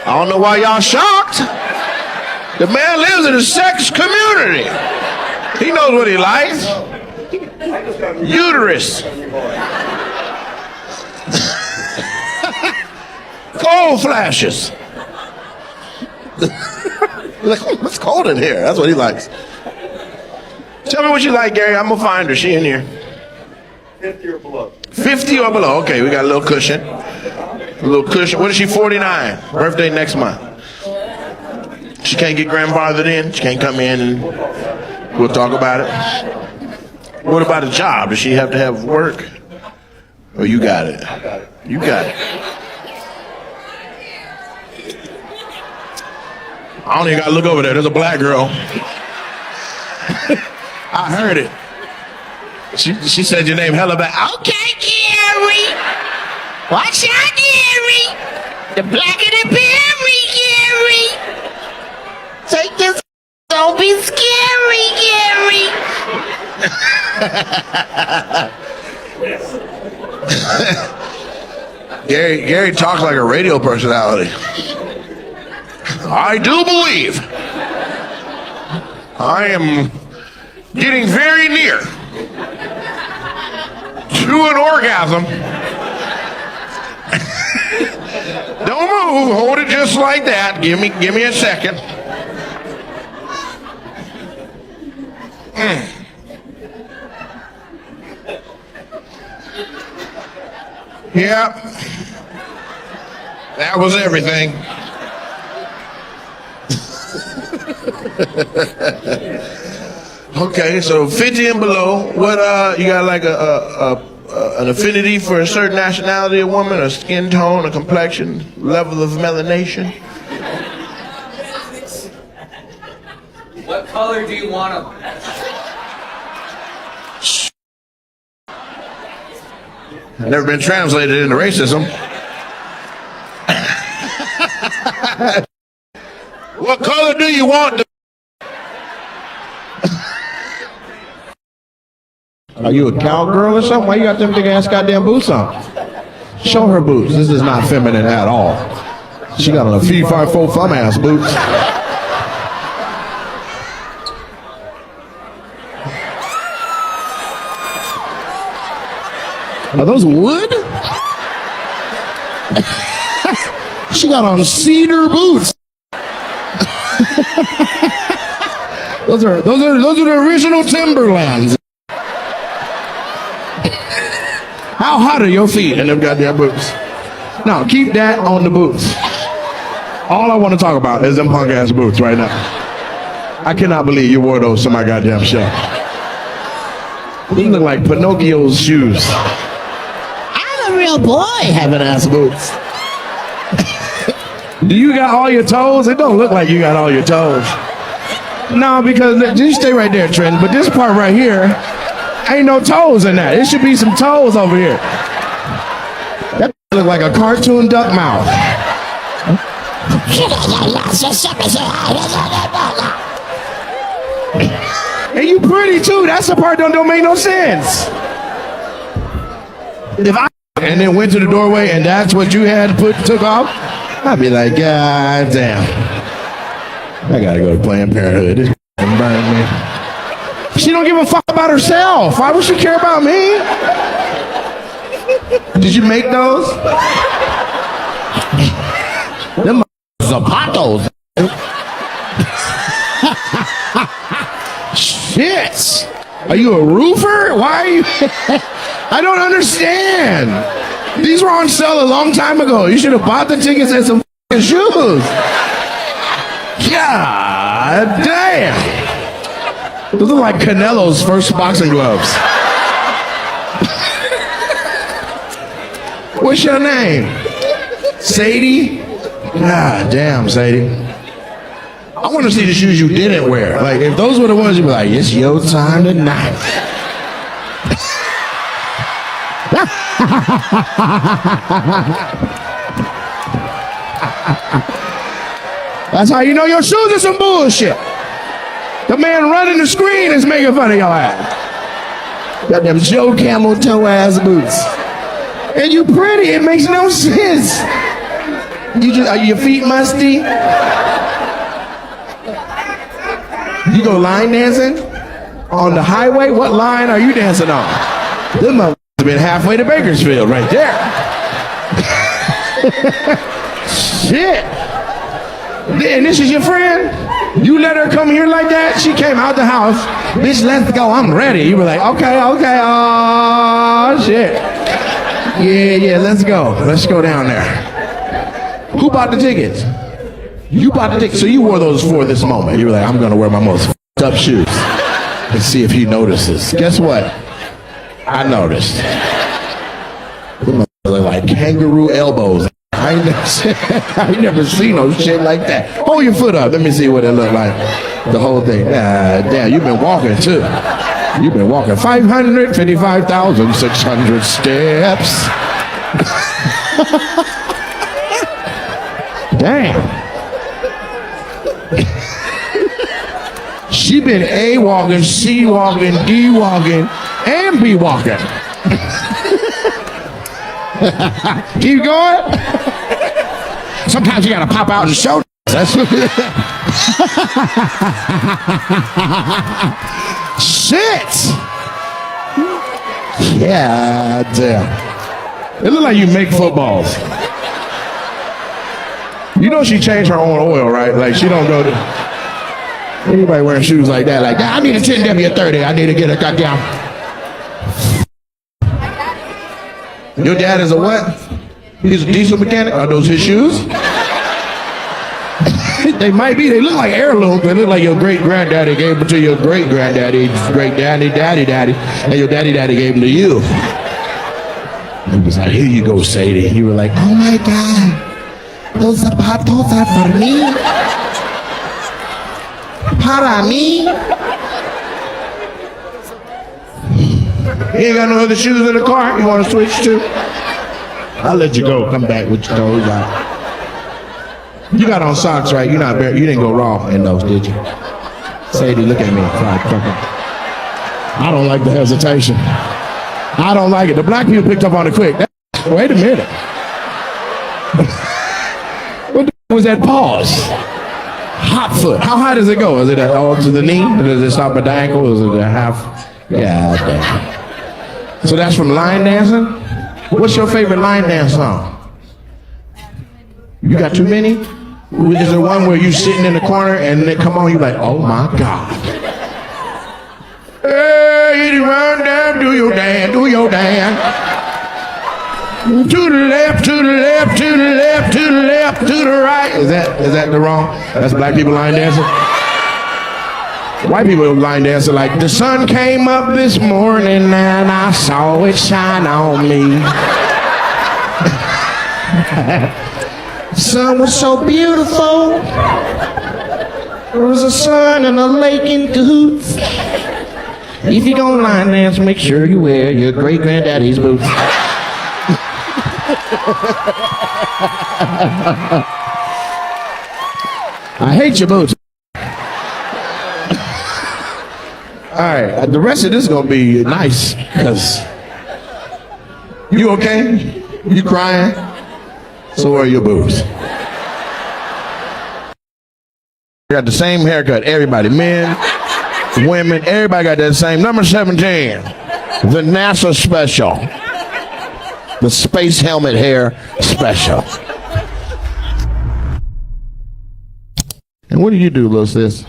don't know why y'all shocked. The man lives in a sex community. He knows what he likes. Uterus. Cold flashes. Like, it's cold in here. That's what he likes. Tell me what you like, Gary. I'm gonna find her. She in here. 50 or below. 50 or below. Okay, we got a little cushion. A little cushion. What is she? 49. Birthday next month. She can't get grandfathered in. She can't come in and we'll talk about it. What about a job? Does she have to have work? Oh, you got it. You got it. I don't even got to look over there. There's a black girl. I heard it. She said your name hella back. Okay, Gary. Watch out, Gary. The blacker the berry, Gary. Take this. Don't be scary, Gary. Gary talks like a radio personality. I do believe I am getting very near to an orgasm. Don't move. Hold it just like that. Give me a second. Yep. That was everything. Okay, so 50 and below. What you got like an affinity for a certain nationality of woman, a skin tone, a complexion, level of melanation? What color do you want them? Never been translated into racism. What color do you want? Are you a cowgirl or something? Why you got them big ass goddamn boots on? Show her boots. This is not feminine at all. She got on a fee fi fo fum ass boots. Are those wood? She got on cedar boots. Those are the original Timberlands. How hot are your feet in them goddamn boots? No, keep that on the boots. All I want to talk about is them punk ass boots right now. I cannot believe you wore those to my goddamn show. These look like Pinocchio's shoes. I'm a real boy having ass boots. Do you got all your toes? It don't look like you got all your toes. No, because just stay right there, Trent. But this part right here, ain't no toes in that. It should be some toes over here. That look like a cartoon duck mouth. And you pretty too. That's the part that don't make no sense. If I and then went to the doorway and that's what you had took off, I'd be like, God damn. I gotta go to Planned Parenthood. This burn me. She don't give a fuck about herself. Why would she care about me? Did you make those? Them zapatos. Shit. Are you a roofer? Why are you? I don't understand. These were on sale a long time ago. You should have bought the tickets and some shoes. God damn. Those look like Canelo's first boxing gloves. What's your name? Sadie? God damn, Sadie. I want to see the shoes you didn't wear. Like, if those were the ones, you'd be like, it's your time tonight. That's how you know your shoes are some bullshit. The man running the screen is making fun of your ass. Got them Joe Camel toe ass boots. And you pretty, it makes no sense. Are your feet musty? You go line dancing on the highway? What line are you dancing on? This motherfucker's been halfway to Bakersfield right there. Shit. And this is your friend? You let her come here like that? She came out the house. Bitch, let's go. I'm ready. You were like, okay. Oh, shit. Yeah, let's go. Let's go down there. Who bought the tickets? You bought the tickets. So you wore those for this moment. You were like, I'm going to wear my most f***ed up shoes and see if he notices. Guess what? I noticed. They look like kangaroo elbows. I ain't never seen no shit like that. Hold your foot up. Let me see what it look like. The whole thing. Damn, you've been walking too. You've been walking 555,600 steps. Damn. She been A walking, C walking, D walking, and B walking. Keep going. Sometimes you gotta pop out and show. That's what shit. Yeah, damn. It look like you make footballs. You know she changed her own oil, right? Like she don't go to anybody wearing shoes like that. Like, I need a 10W30. I need to get a goddamn. Your dad is a what? He's a diesel mechanic? Are those his shoes? They might be. They look like heirlooms. They look like your great-granddaddy gave them to your great-granddaddy, great-daddy, daddy, and your daddy gave them to you. He was like, here you go, Sadie. You were like, oh my God, those zapatos are for me? Para mí? You ain't got no other shoes in the car you want to switch to? I'll let you go. Come back with your toes out. You got on socks, right? You didn't go raw in those, did you? Sadie, look at me. I don't like the hesitation. I don't like it. The black people picked up on it quick. Wait a minute. What the was that pause? Hot foot. How high does it go? Is it all to the knee? Does it stop at the ankle? Is it a half? Yeah, damn. So that's from line dancing? What's your favorite line dance song? You got too many? Is there one where you sitting in the corner and they come on, you like, oh my God. Hey, run down, do your dance, do your dance. To the left, to the left, to the left, to the left, to the right. Is that the wrong? That's black people line dancing? White people line dancing like, the sun came up this morning and I saw it shine on me. Sun was so beautiful. There was a sun and a lake in cahoots. If you gonna line dance, make sure you wear your great granddaddy's boots. I hate your boots. All right, the rest of this is gonna be nice, cause you okay? You crying? So are your boobs. Got the same haircut, everybody, men, women, everybody got that same. Number 17, the NASA special, the space helmet hair special. And what do you do, little sis?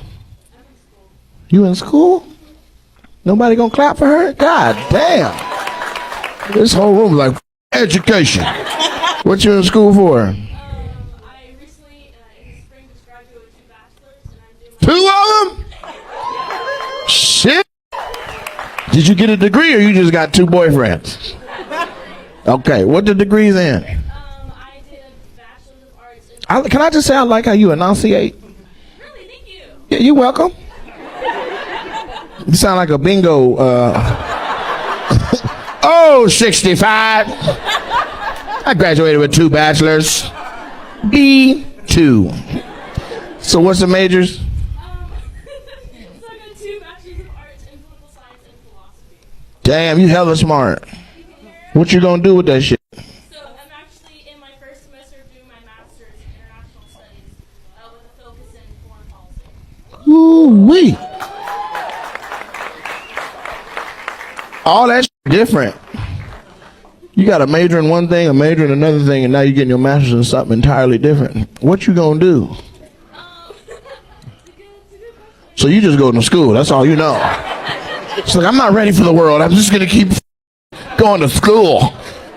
You in school? Nobody gonna clap for her? God damn. This whole room is like education. What you in school for? I recently, in the spring, just graduated with 2 bachelors, and I'm doing... 2 of them? Shit. Did you get a degree or you just got 2 boyfriends? Okay, what the degrees in? I did a Bachelor's of Arts in... Can I just say I like how you enunciate? Really? Thank you. Yeah, you're welcome. You sound like a bingo. Oh, 65. I graduated with 2 bachelors. B2. So what's the majors? So I got 2 bachelors of arts in political science and philosophy. Damn, you hella smart. What you gonna do with that shit? So I'm actually in my first semester of doing my master's in international studies with a focus in foreign policy. Ooh-wee. All that shit different. You got a major in one thing, a major in another thing, and now you're getting your master's in something entirely different. What you gonna do? It's a good question. So you just go to school, that's all you know. It's like, I'm not ready for the world, I'm just gonna keep going to school.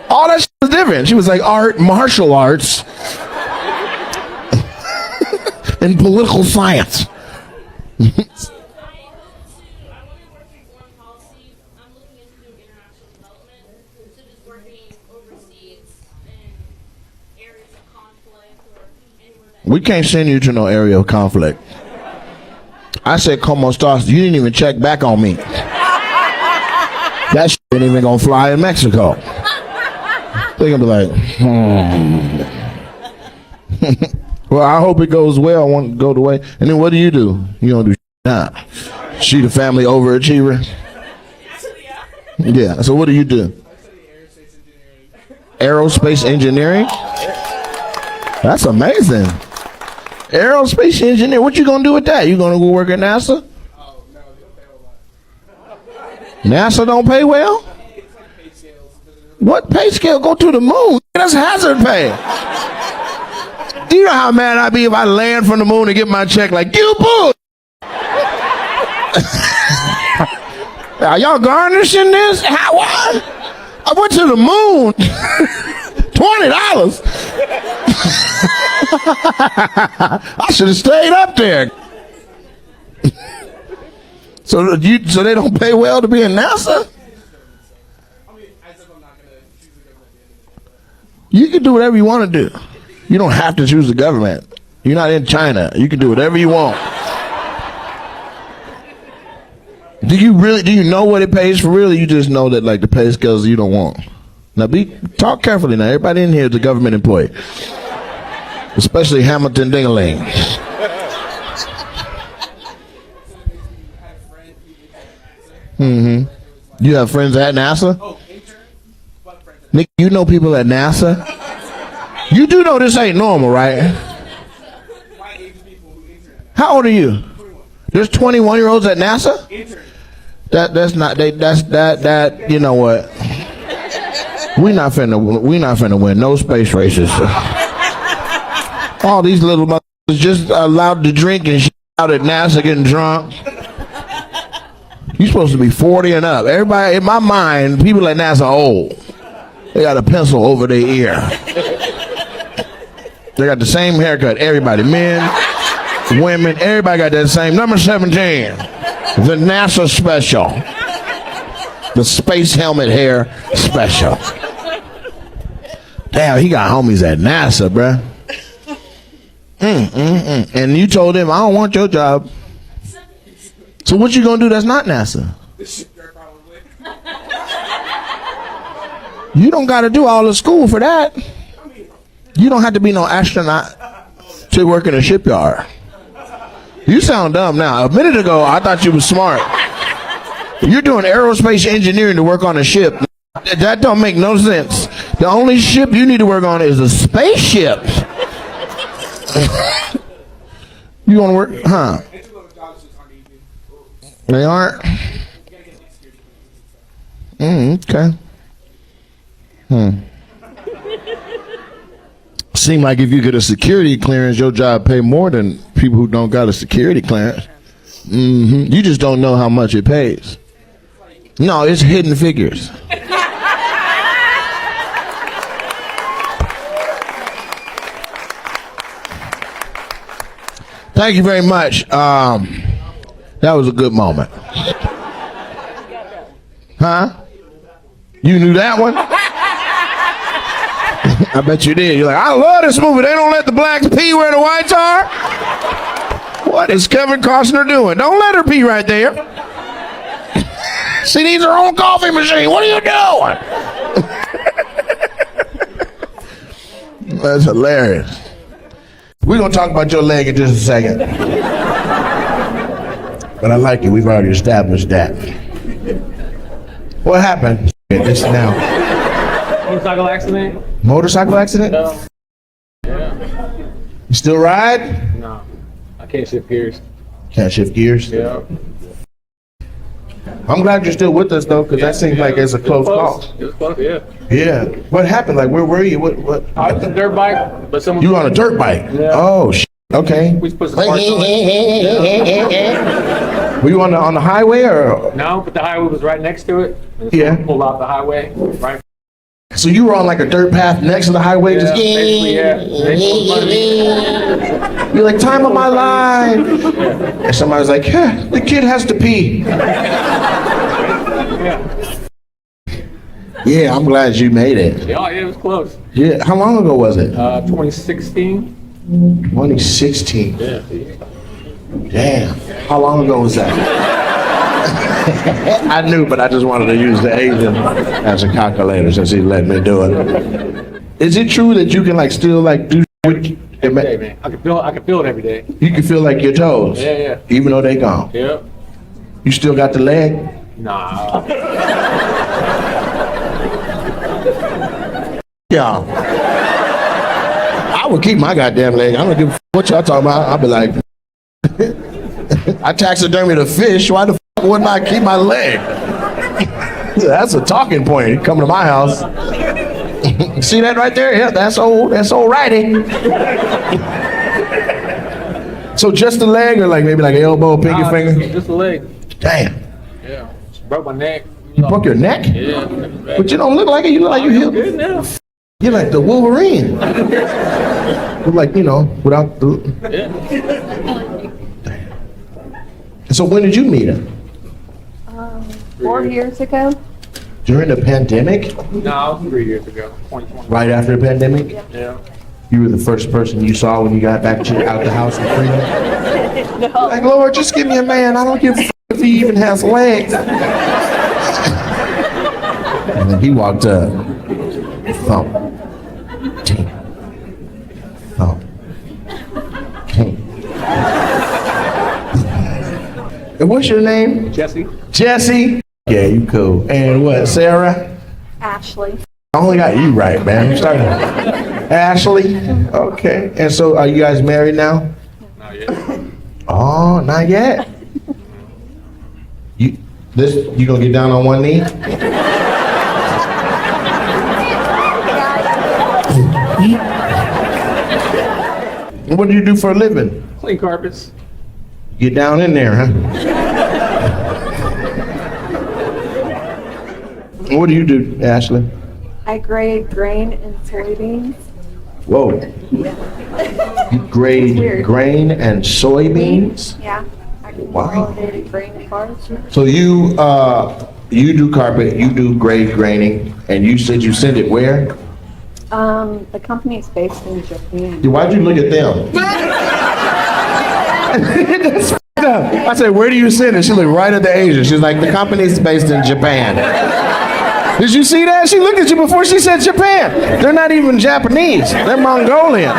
All that shit was different. She was like art, martial arts, and political science. I want to work in foreign policy. I'm looking into doing international development. So just working overseas in areas of conflict or anywhere that. We can't send you to no area of conflict. I said, como estás? You didn't even check back on me. That shit ain't even gonna fly in Mexico. They're gonna be like, Well, I hope it goes well. I want it to go the way. And then what do? You don't do nah. She the family overachiever. Yeah. So what do you do? Aerospace engineering. That's amazing. Aerospace engineer. What you gonna do with that? You gonna go work at NASA? NASA don't pay well? What pay scale? Go to the moon. That's hazard pay. Do you know how mad I'd be if I land from the moon and get my check like, you bull? Are y'all garnishing this? How? What? I went to the moon. $20. I should have stayed up there. So they don't pay well to be in NASA? You can do whatever you want to do. You don't have to choose the government. You're not in China. You can do whatever you want. Do you know what it pays for real? Or you just know that like the pay scales you don't want. Now talk carefully now. Everybody in here is a government employee. Especially Hamilton Ding-a-ling. Mm-hmm. You have friends at NASA? Nick, you know people at NASA? You do know this ain't normal, right? How old are you? There's 21-year-olds at NASA? That's you know what? We not finna win no space races. All these little motherfuckers just allowed to drink and shit out at NASA getting drunk. You supposed to be 40 and up. Everybody, in my mind, people at NASA are old. They got a pencil over their ear. They got the same haircut. Everybody, men, women, everybody got that same. Number 17, the NASA special. The space helmet hair special. Damn, he got homies at NASA, bruh. And you told him, I don't want your job. So what you gonna do that's not NASA? You don't gotta do all the school for that. You don't have to be no astronaut to work in a shipyard. You sound dumb now. A minute ago, I thought you was smart. You're doing aerospace engineering to work on a ship. That don't make no sense. The only ship you need to work on is a spaceship. You want to work? Huh? They aren't? Okay. Seem like if you get a security clearance, your job pay more than people who don't got a security clearance. You just don't know how much it pays. No, it's hidden figures. Thank you very much. That was a good moment. Huh? You knew that one? I bet you did. You're like, I love this movie. They don't let the blacks pee where the whites are. What is Kevin Costner doing? Don't let her pee right there. She needs her own coffee machine. What are you doing? That's hilarious. We're gonna talk about your leg in just a second. But I like it. We've already established that. What happened? This now. Motorcycle accident? Motorcycle accident? Yeah. You still ride? No. I can't shift gears. Can't shift gears? Yeah. I'm glad you're still with us though, because that seems like it's a close call. It was close, yeah. Yeah. What happened? Like, where were you? What? I was on a dirt bike, but someone. You were on a dirt bike? Yeah. Oh, okay. We supposed to park on it. Were you on the highway or? No, but the highway was right next to it. And Yeah. someone pulled off the highway, right? So you were on like a dirt path next to the highway, Yeah, just basically, yeah. They pulled in front of me. you're like, time of my life. And somebody's like, the kid has to pee. Yeah. Yeah, I'm glad you made it. Yeah, it was close. Yeah, how long ago was it? 2016. 2016. Yeah. Damn. How long ago was that? I knew, but I just wanted to use the Asian as a calculator since he let me do it. Is it true that you can like still like do with Every day, man. I can feel it every day. you can feel like your toes? Yeah, yeah. Even though they gone. Yeah. You still got the leg? Nah. Yeah. I would keep my goddamn leg. I don't give a f- what y'all talking about. I'll be like, I taxidermy the fish. Why the f- wouldn't I keep my leg? That's a talking point. Come to my house. See that right there? Yeah, that's old righty. So just the leg or like maybe like elbow, pinky Nah, finger? Just a leg. Damn. Yeah. Broke my neck. You broke your neck? Yeah. But you don't look like it. You look like you I'm healed. good now. You're like the Wolverine. You're like, without the... Yeah. So when did you meet him? 4 years ago. During the pandemic? No, 3 years ago. 2020. Right after the pandemic? Yeah. You were the first person you saw when you got back out the house and freedom? Like, Lord, just give me a man. I don't give a f- if he even has legs. And then he walked up. Thump. Tink. Thump. Tink. And what's your name? Jesse. Jesse? Yeah, you cool. And what, Sarah? Ashley. I only got you right, man. I'm starting. Ashley? Okay. And so are you guys married now? Not yet. Oh, not yet. You gonna get down on one knee? And what do you do for a living? Clean carpets. Get down in there, huh? And what do you do, Ashley? I grade grain and soybeans. Whoa. You grade Weird. grain and soybeans? Yeah. I can Wow. consolidated grain cards. So you do carpet, you do grade graining, and you said you send it where? The company is based in Japan. Why'd you look at them? That's f***ed up. I said, where do you send it? She looked right at the Asian. She's like, the company's based in Japan. Did you see that? She looked at you before she said Japan. They're not even Japanese. They're Mongolian.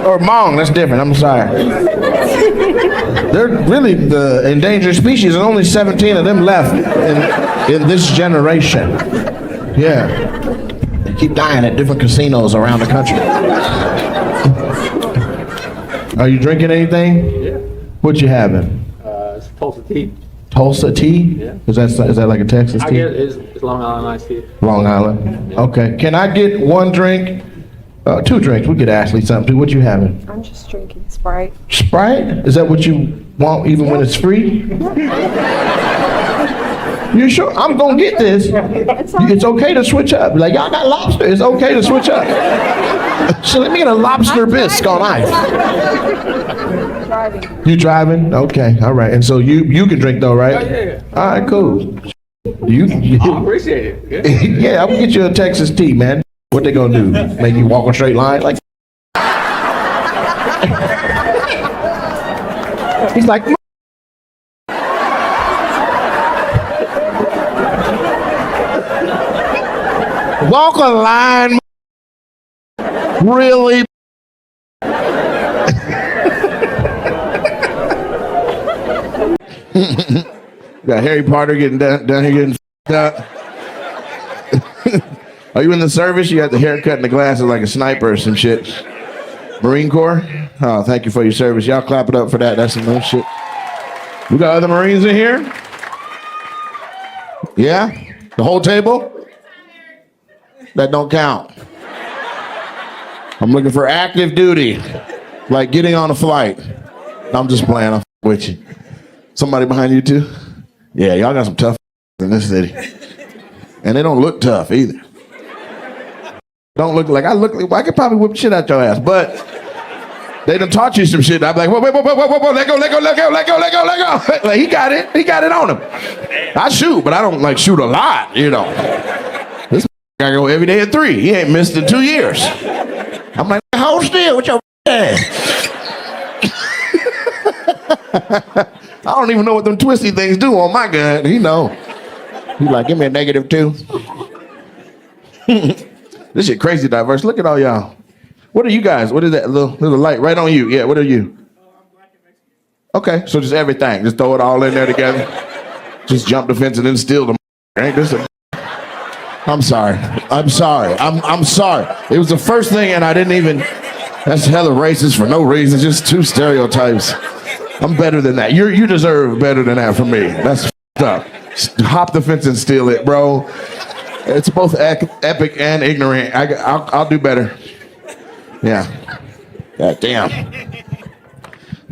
Or Hmong, that's different. I'm sorry. They're really the endangered species, and only 17 of them left in this generation. Yeah. They keep dying at different casinos around the country. Are you drinking anything? Yeah. What you having? It's Tulsa tea. Tulsa tea? Yeah. Is that like a Texas I tea? guess it's Long Island iced tea. Long Island. Okay. Can I get one drink? 2 drinks. We could Ashley something too. What you having? I'm just drinking Sprite. Sprite? Is that what you want even when it's free? You sure? I'm gonna get this. It's okay to switch up. Like, y'all got lobster. It's okay to switch up. So let me get a lobster bisque on ice. Driving. You driving? Okay. All right. And so you can drink though, right? Yeah. All right. Cool. You I appreciate it. Yeah. yeah, I'm gonna get you a Texas tea, man. What they gonna do? Make you walk a straight line? Like he's like, walk a line. Really? Got Harry Potter getting down here getting up. Are you in the service? You got the haircut and the glasses like a sniper or some shit. Marine Corps? Oh, thank you for your service. Y'all clap it up for that. That's some new shit. We got other Marines in here? Yeah? The whole table? That don't count. I'm looking for active duty, like getting on a flight. I'm just playing. I'm with you. Somebody behind you too? Yeah, y'all got some tough in this city. And they don't look tough either. Don't look like I could probably whip shit out your ass, but they done taught you some shit. I'm like, whoa, let go. Like, he got it on him. I shoot, but I don't like shoot a lot, you know. This guy go every day at 3. He ain't missed in 2 years. I'm like, hold still with your ass. I don't even know what them twisty things do on my gun. He know. He like, give me a -2. This shit crazy diverse. Look at all y'all. What are you guys? What is that little light right on you? Yeah, what are you? Okay, so just everything. Just throw it all in there together. Just jump the fence and then steal them. Ain't this a... I'm sorry. I'm sorry. It was the first thing and I didn't even... That's hella racist for no reason. Just 2 stereotypes. I'm better than that. You deserve better than that from me. That's up. Hop the fence and steal it, bro. It's both epic and ignorant. I'll do better. Yeah. God damn.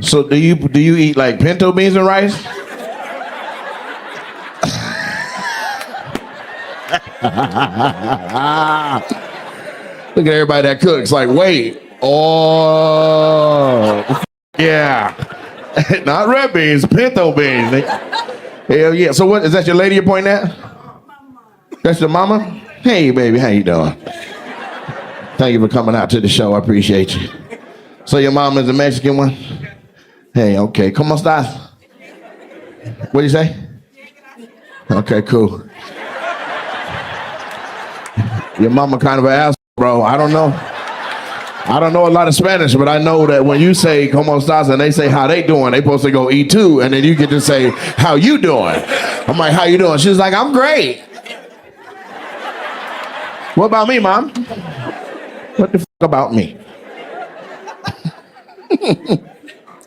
So do you eat like pinto beans and rice? Look at everybody that cooks. Like, wait. Oh. Yeah. Not red beans, pinto beans. Hell yeah. So what, is that your lady you're pointing at? That's your mama? Hey, baby, how you doing? Thank you for coming out to the show. I appreciate you. So your mom is a Mexican one? Hey, okay. ¿Cómo estás? What do you say? Okay, cool. Your mama kind of an asshole, bro. I don't know a lot of Spanish, but I know that when you say ¿Cómo estás? And they say how they doing, they supposed to go eat too, and then you get to say how you doing. I'm like, how you doing? She's like, I'm great. What about me, Mom? What the fuck about me?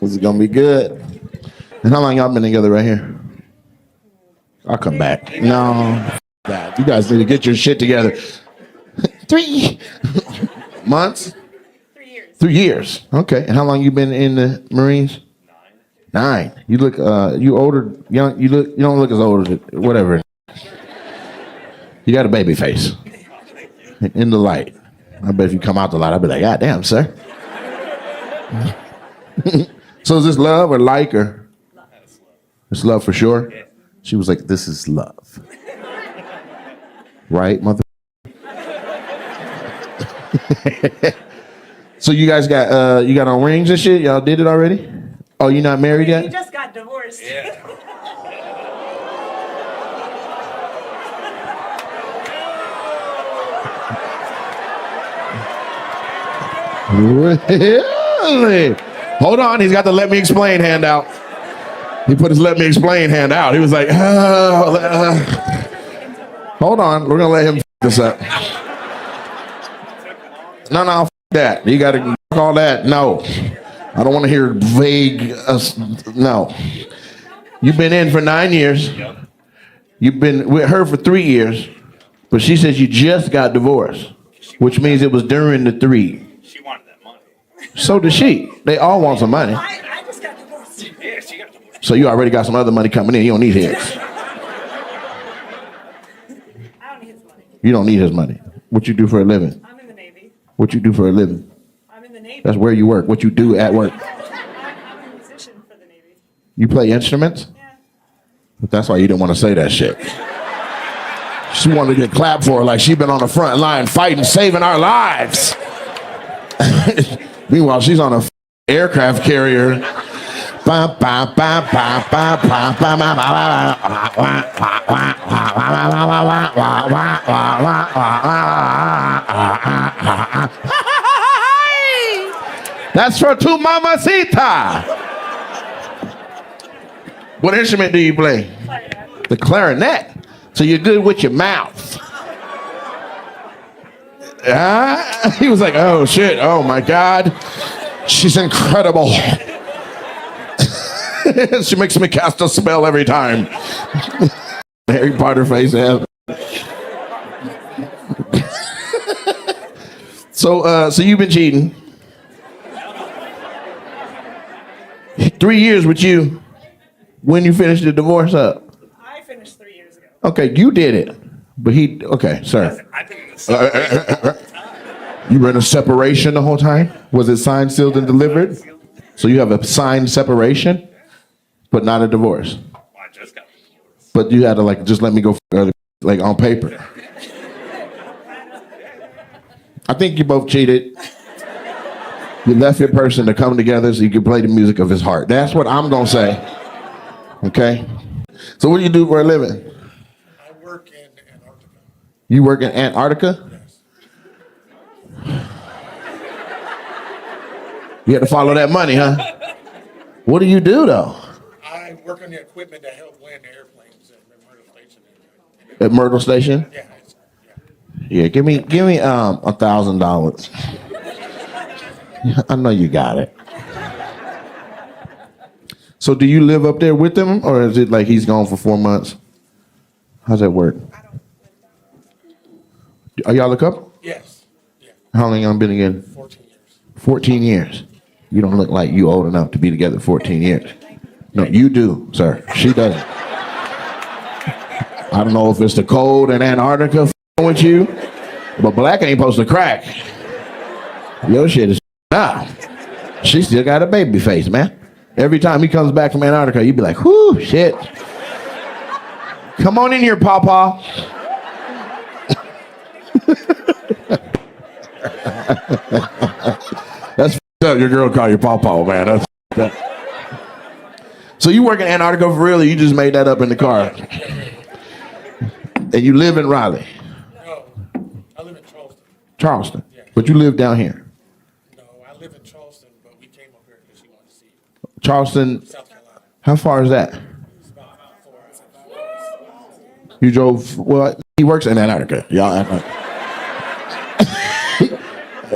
This is gonna be good. And how long y'all been together right here? I'll come back. No, that. You guys need to get your shit together. 3 months? 3 years. 3 years. Okay. And how long you been in the Marines? 9. You look you older, young. You don't look as old as whatever. You got a baby face. In the light. I bet if you come out the light, I'll be like, God damn, sir. So is this love or like or? It's love for sure. She was like, this is love. Right, mother? So you guys got on rings and shit? Y'all did it already? Oh, you not married yet? You just got divorced. Yeah. Really? Hold on, he's got the let me explain hand out. He put his let me explain hand out. He was like, hold on, we're gonna let him this up. No, that. You gotta call that. No. I don't want to hear vague, no. You've been in for 9 years. You've been with her for 3 years, but she says you just got divorced, which means it was during the 3. She wanted that money. So did she. They all want some money. I just got divorced. Yeah, she got divorced. So you already got some other money coming in. You don't need his. I don't need his money. You don't need his money. What you do for a living? I'm in the Navy. What you do for a living? I'm in the Navy. That's where you work. What you do at work? I'm a musician for the Navy. You play instruments? Yeah. But that's why you didn't want to say that shit. She wanted to get clapped for her like she been on the front line fighting, saving our lives. Meanwhile, she's on a aircraft carrier. That's for tu mamacita. What instrument do you play? The clarinet. So you're good with your mouth. He was like, oh shit, oh my God. She's incredible. She makes me cast a spell every time. Harry Potter face ass. So you've been cheating. 3 years with you. When you finished the divorce up? I finished 3 years ago. Okay, you did it. But he, okay, sir. I think it's You were in a separation the whole time? Was it signed, sealed, and delivered? So you have a signed separation, but not a divorce. I just got divorced. But you had to like just let me go like on paper. I think you both cheated. You left your person to come together so you could play the music of his heart. That's what I'm gonna say. Okay. So what do you do for a living? I work in Antarctica. You work in Antarctica? Yes. You had to follow that money, huh? What do you do though? I work on the equipment that help land the airplanes at Myrtle Station. At Myrtle Station? Yeah. Yeah, give me $1,000. I know you got it. So do you live up there with them, or is it like he's gone for 4 months? How's that work? Are y'all a couple? Yes. Yeah. How long y'all been together? 14 years. 14 years. You don't look like you old enough to be together 14 years. No, you do, sir. She doesn't. I don't know if it's the cold in Antarctica with you, but black ain't supposed to crack. Your shit is up. She still got a baby face, man. Every time he comes back from Antarctica, you be like, whoo, shit. Come on in here, Pawpaw. That's up. Your girl call you Pawpaw, man. That's that. So you work in Antarctica for real, or you just made that up in the car? And you live in Raleigh? No, I live in Charleston. Charleston? Yeah. But you live down here? No, I live in Charleston, but we came up here because she wanted to see you. Charleston, South Carolina. how far is that? It's about 4 hours. You drove, well, he works in Antarctica. Y'all act like,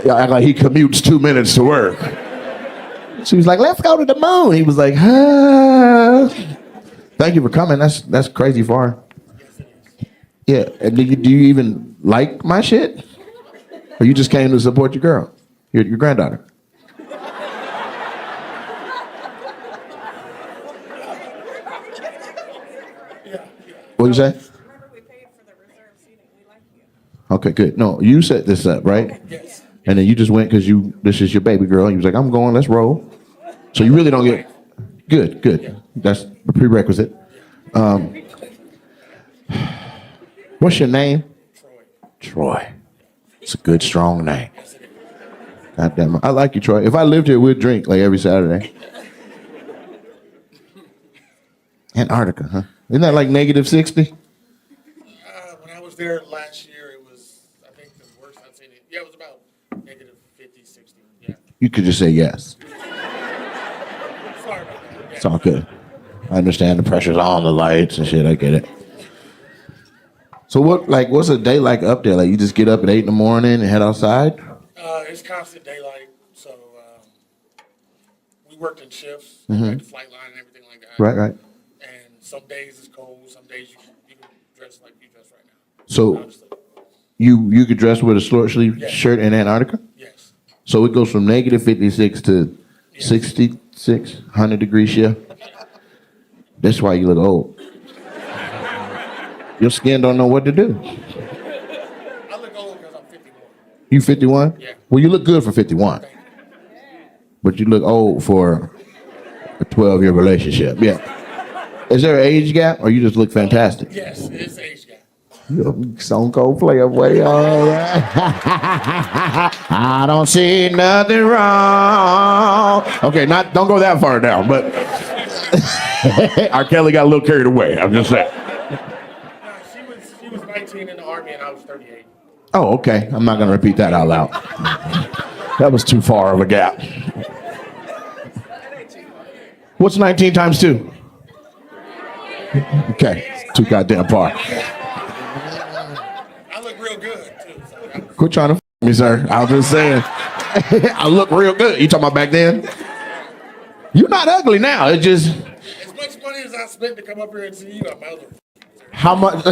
y'all act like he commutes 2 minutes to work. She was like, let's go to the moon. He was like, thank you for coming. That's crazy far. Yeah, and do you even like my shit? Or you just came to support your girl, your granddaughter? What you say? Remember, we paid for the reserved seating. We like you. Okay, good. No, you set this up, right? Yes. And then you just went because this is your baby girl. You was like, I'm going, let's roll. So you really don't get, good. That's a prerequisite. What's your name? Troy. It's a good, strong name. God damn it. I like you, Troy. If I lived here, we'd drink like every Saturday. Antarctica, huh? Isn't that like negative 60? When I was there last year, it was, I think, the worst I've seen it. Yeah, it was about negative 50, 60. Yeah. You could just say yes. Sorry about that. Yeah. It's all good. I understand the pressure's on, the lights and shit. I get it. So what's a day like up there? Like you just get up at 8 in the morning and head outside? It's constant daylight, so we worked in shifts, Mm-hmm. like the flight line and everything like that. Right. And some days it's cold, some days you can dress like you dress right now. So Honestly. you could dress with a short sleeve Yes. shirt in Antarctica? Yes. So it goes from negative 56 to 66, 100 degree shift. That's why you look old. Your skin don't know what to do. I look old because I'm 51. You 51? Yeah. Well, you look good for 51. But you look old for a 12-year relationship. Yeah. Is there an age gap or you just look fantastic? Yes, it's age gap. You're a Stone Cold player, boy. All right. I don't see nothing wrong. Okay, don't go that far down, but R. Kelly got a little carried away. I'm just saying. No, she was 19 in the Army and I was 38. Oh, okay. I'm not going to repeat that out loud. That was too far of a gap. What's 19 times 2? Okay, too goddamn far. I look real good too. So Quit trying to me, sir. I was just saying. I look real good. You talking about back then? You're not ugly now. It just as much money as I spent to come up here and see you, I might as well. how much.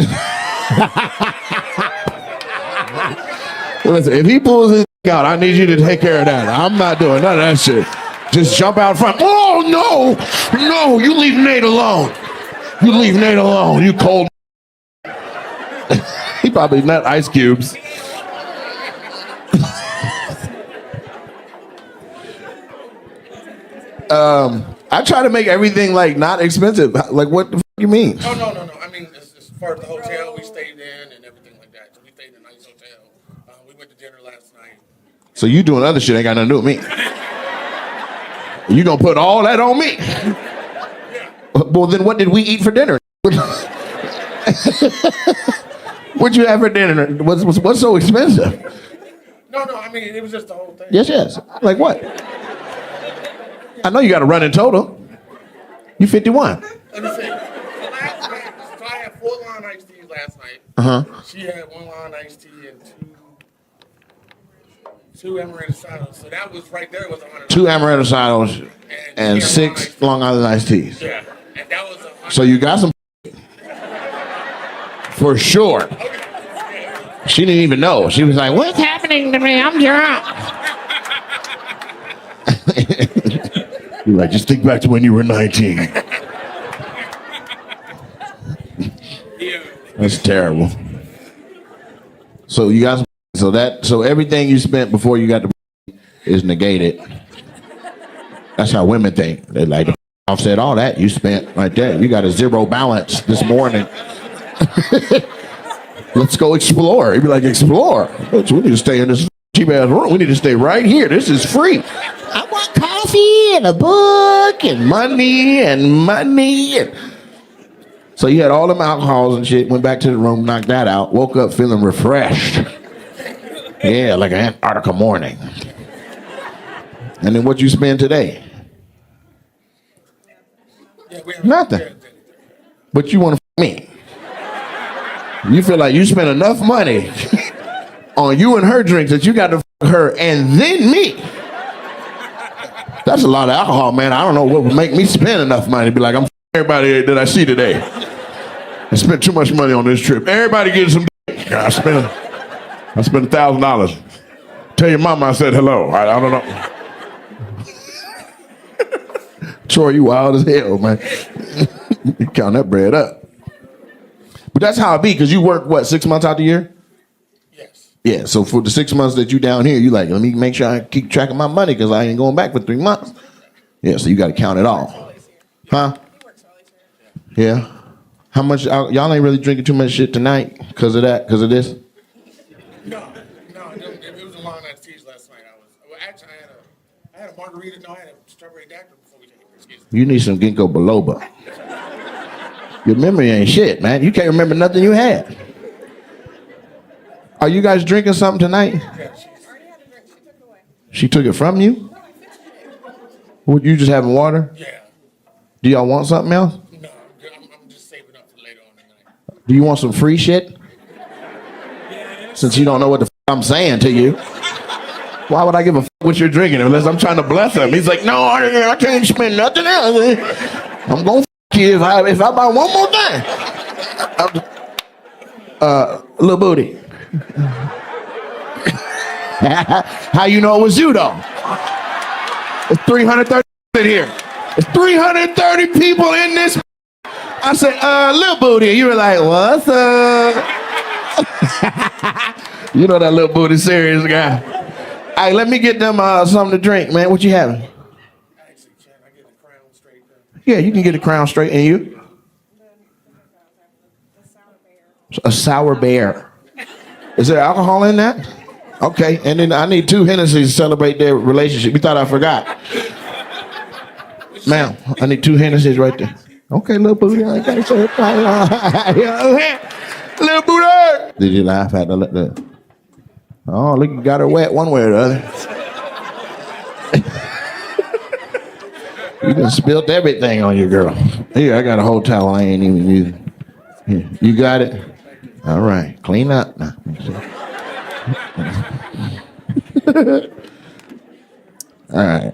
Listen, if he pulls his out, I need you to take care of that. I'm not doing none of that shit. Just jump out front. Oh no, you leave Nate alone. You leave Nate alone. You cold. He probably nut ice cubes. I try to make everything like not expensive. Like what the fuck you mean? Oh no. I mean, as far as the hotel we stayed in and everything like that. So we stayed in a nice hotel. We went to dinner last night. So you doing other shit ain't got nothing to do with me. You gonna put all that on me? Well, then what did we eat for dinner? What'd you have for dinner? What's so expensive? No. I mean, it was just the whole thing. Yes. Like what? I know you got a running total. You 51. Let me see. Last night, so I had 4 lawn iced teas last night. She had 1 lawn iced tea and two amaranthados. So that was right there was 100. 2 amaranthados and 6 Long Island iced teas. Yeah, and that was 100. So you got some for sure. She didn't even know. She was like, "What's happening to me? I'm drunk." You're like, just think back to when you were 19. That's terrible. So you got so everything you spent before you got the is negated. That's how women think. They like offset all that you spent right there. You got a zero balance this morning. Let's go explore. You'd be like, explore? We need to stay in this cheap ass room. We need to stay right here. This is free. I want coffee and a book and money. And so you had all them alcohols and shit, went back to the room, knocked that out, woke up feeling refreshed. Yeah, like an Antarctica morning. And then what you spend today? Nothing. But you want to me. You feel like you spent enough money on you and her drinks that you got to her and then me. That's a lot of alcohol, man. I don't know what would make me spend enough money. Be like, I'm everybody that I see today. I spent too much money on this trip. Everybody get some. I spent $1,000. Tell your mama I said hello. I don't know. Troy, you wild as hell, man. You count that bread up. But that's how it be, because you work, what, 6 months out the year? Yes. Yeah, so for the 6 months that you down here, you like, let me make sure I keep track of my money because I ain't going back for 3 months. Yeah, so you got to count it all. Huh? Yeah. How much, y'all ain't really drinking too much shit tonight because of that, because of this? No, it was a long night of teas last night. Actually, I had a margarita. No, I had a strawberry daiquiri before we came here. Excuse me. You need some ginkgo biloba. Your memory ain't shit, man. You can't remember nothing you had. Are you guys drinking something tonight? Yeah, she already had a drink. She took it away. She took it from you? No, I finished it. Would you just having water? Yeah. Do y'all want something else? No, I'm just saving up for later on tonight. Do you want some free shit? Since you don't know what the I'm saying to you. Why would I give a what you're drinking unless I'm trying to bless him? He's like, no, I can't spend nothing else. I'm going to you if I buy one more thing. Little booty. How you know it was you though? It's 330 in here. It's 330 people in this. I said, little booty. You were like, what's up? You know that little booty serious guy. Hey, let me get them something to drink, man. What you having? Actually, can I get a crown straight then? Yeah, you can get a crown straight. And you? A sour bear. Is there alcohol in that? Okay, and then I need 2 Hennessy's to celebrate their relationship. You thought I forgot. Ma'am, I need 2 Hennessy's right there. Okay, little booty. I can't say it. Little booty. Did you laugh at the oh, look, you got her wet one way or the other. You done spilled everything on your girl. Here, I got a whole towel I ain't even using. Here, you got it? All right, clean up now. All right.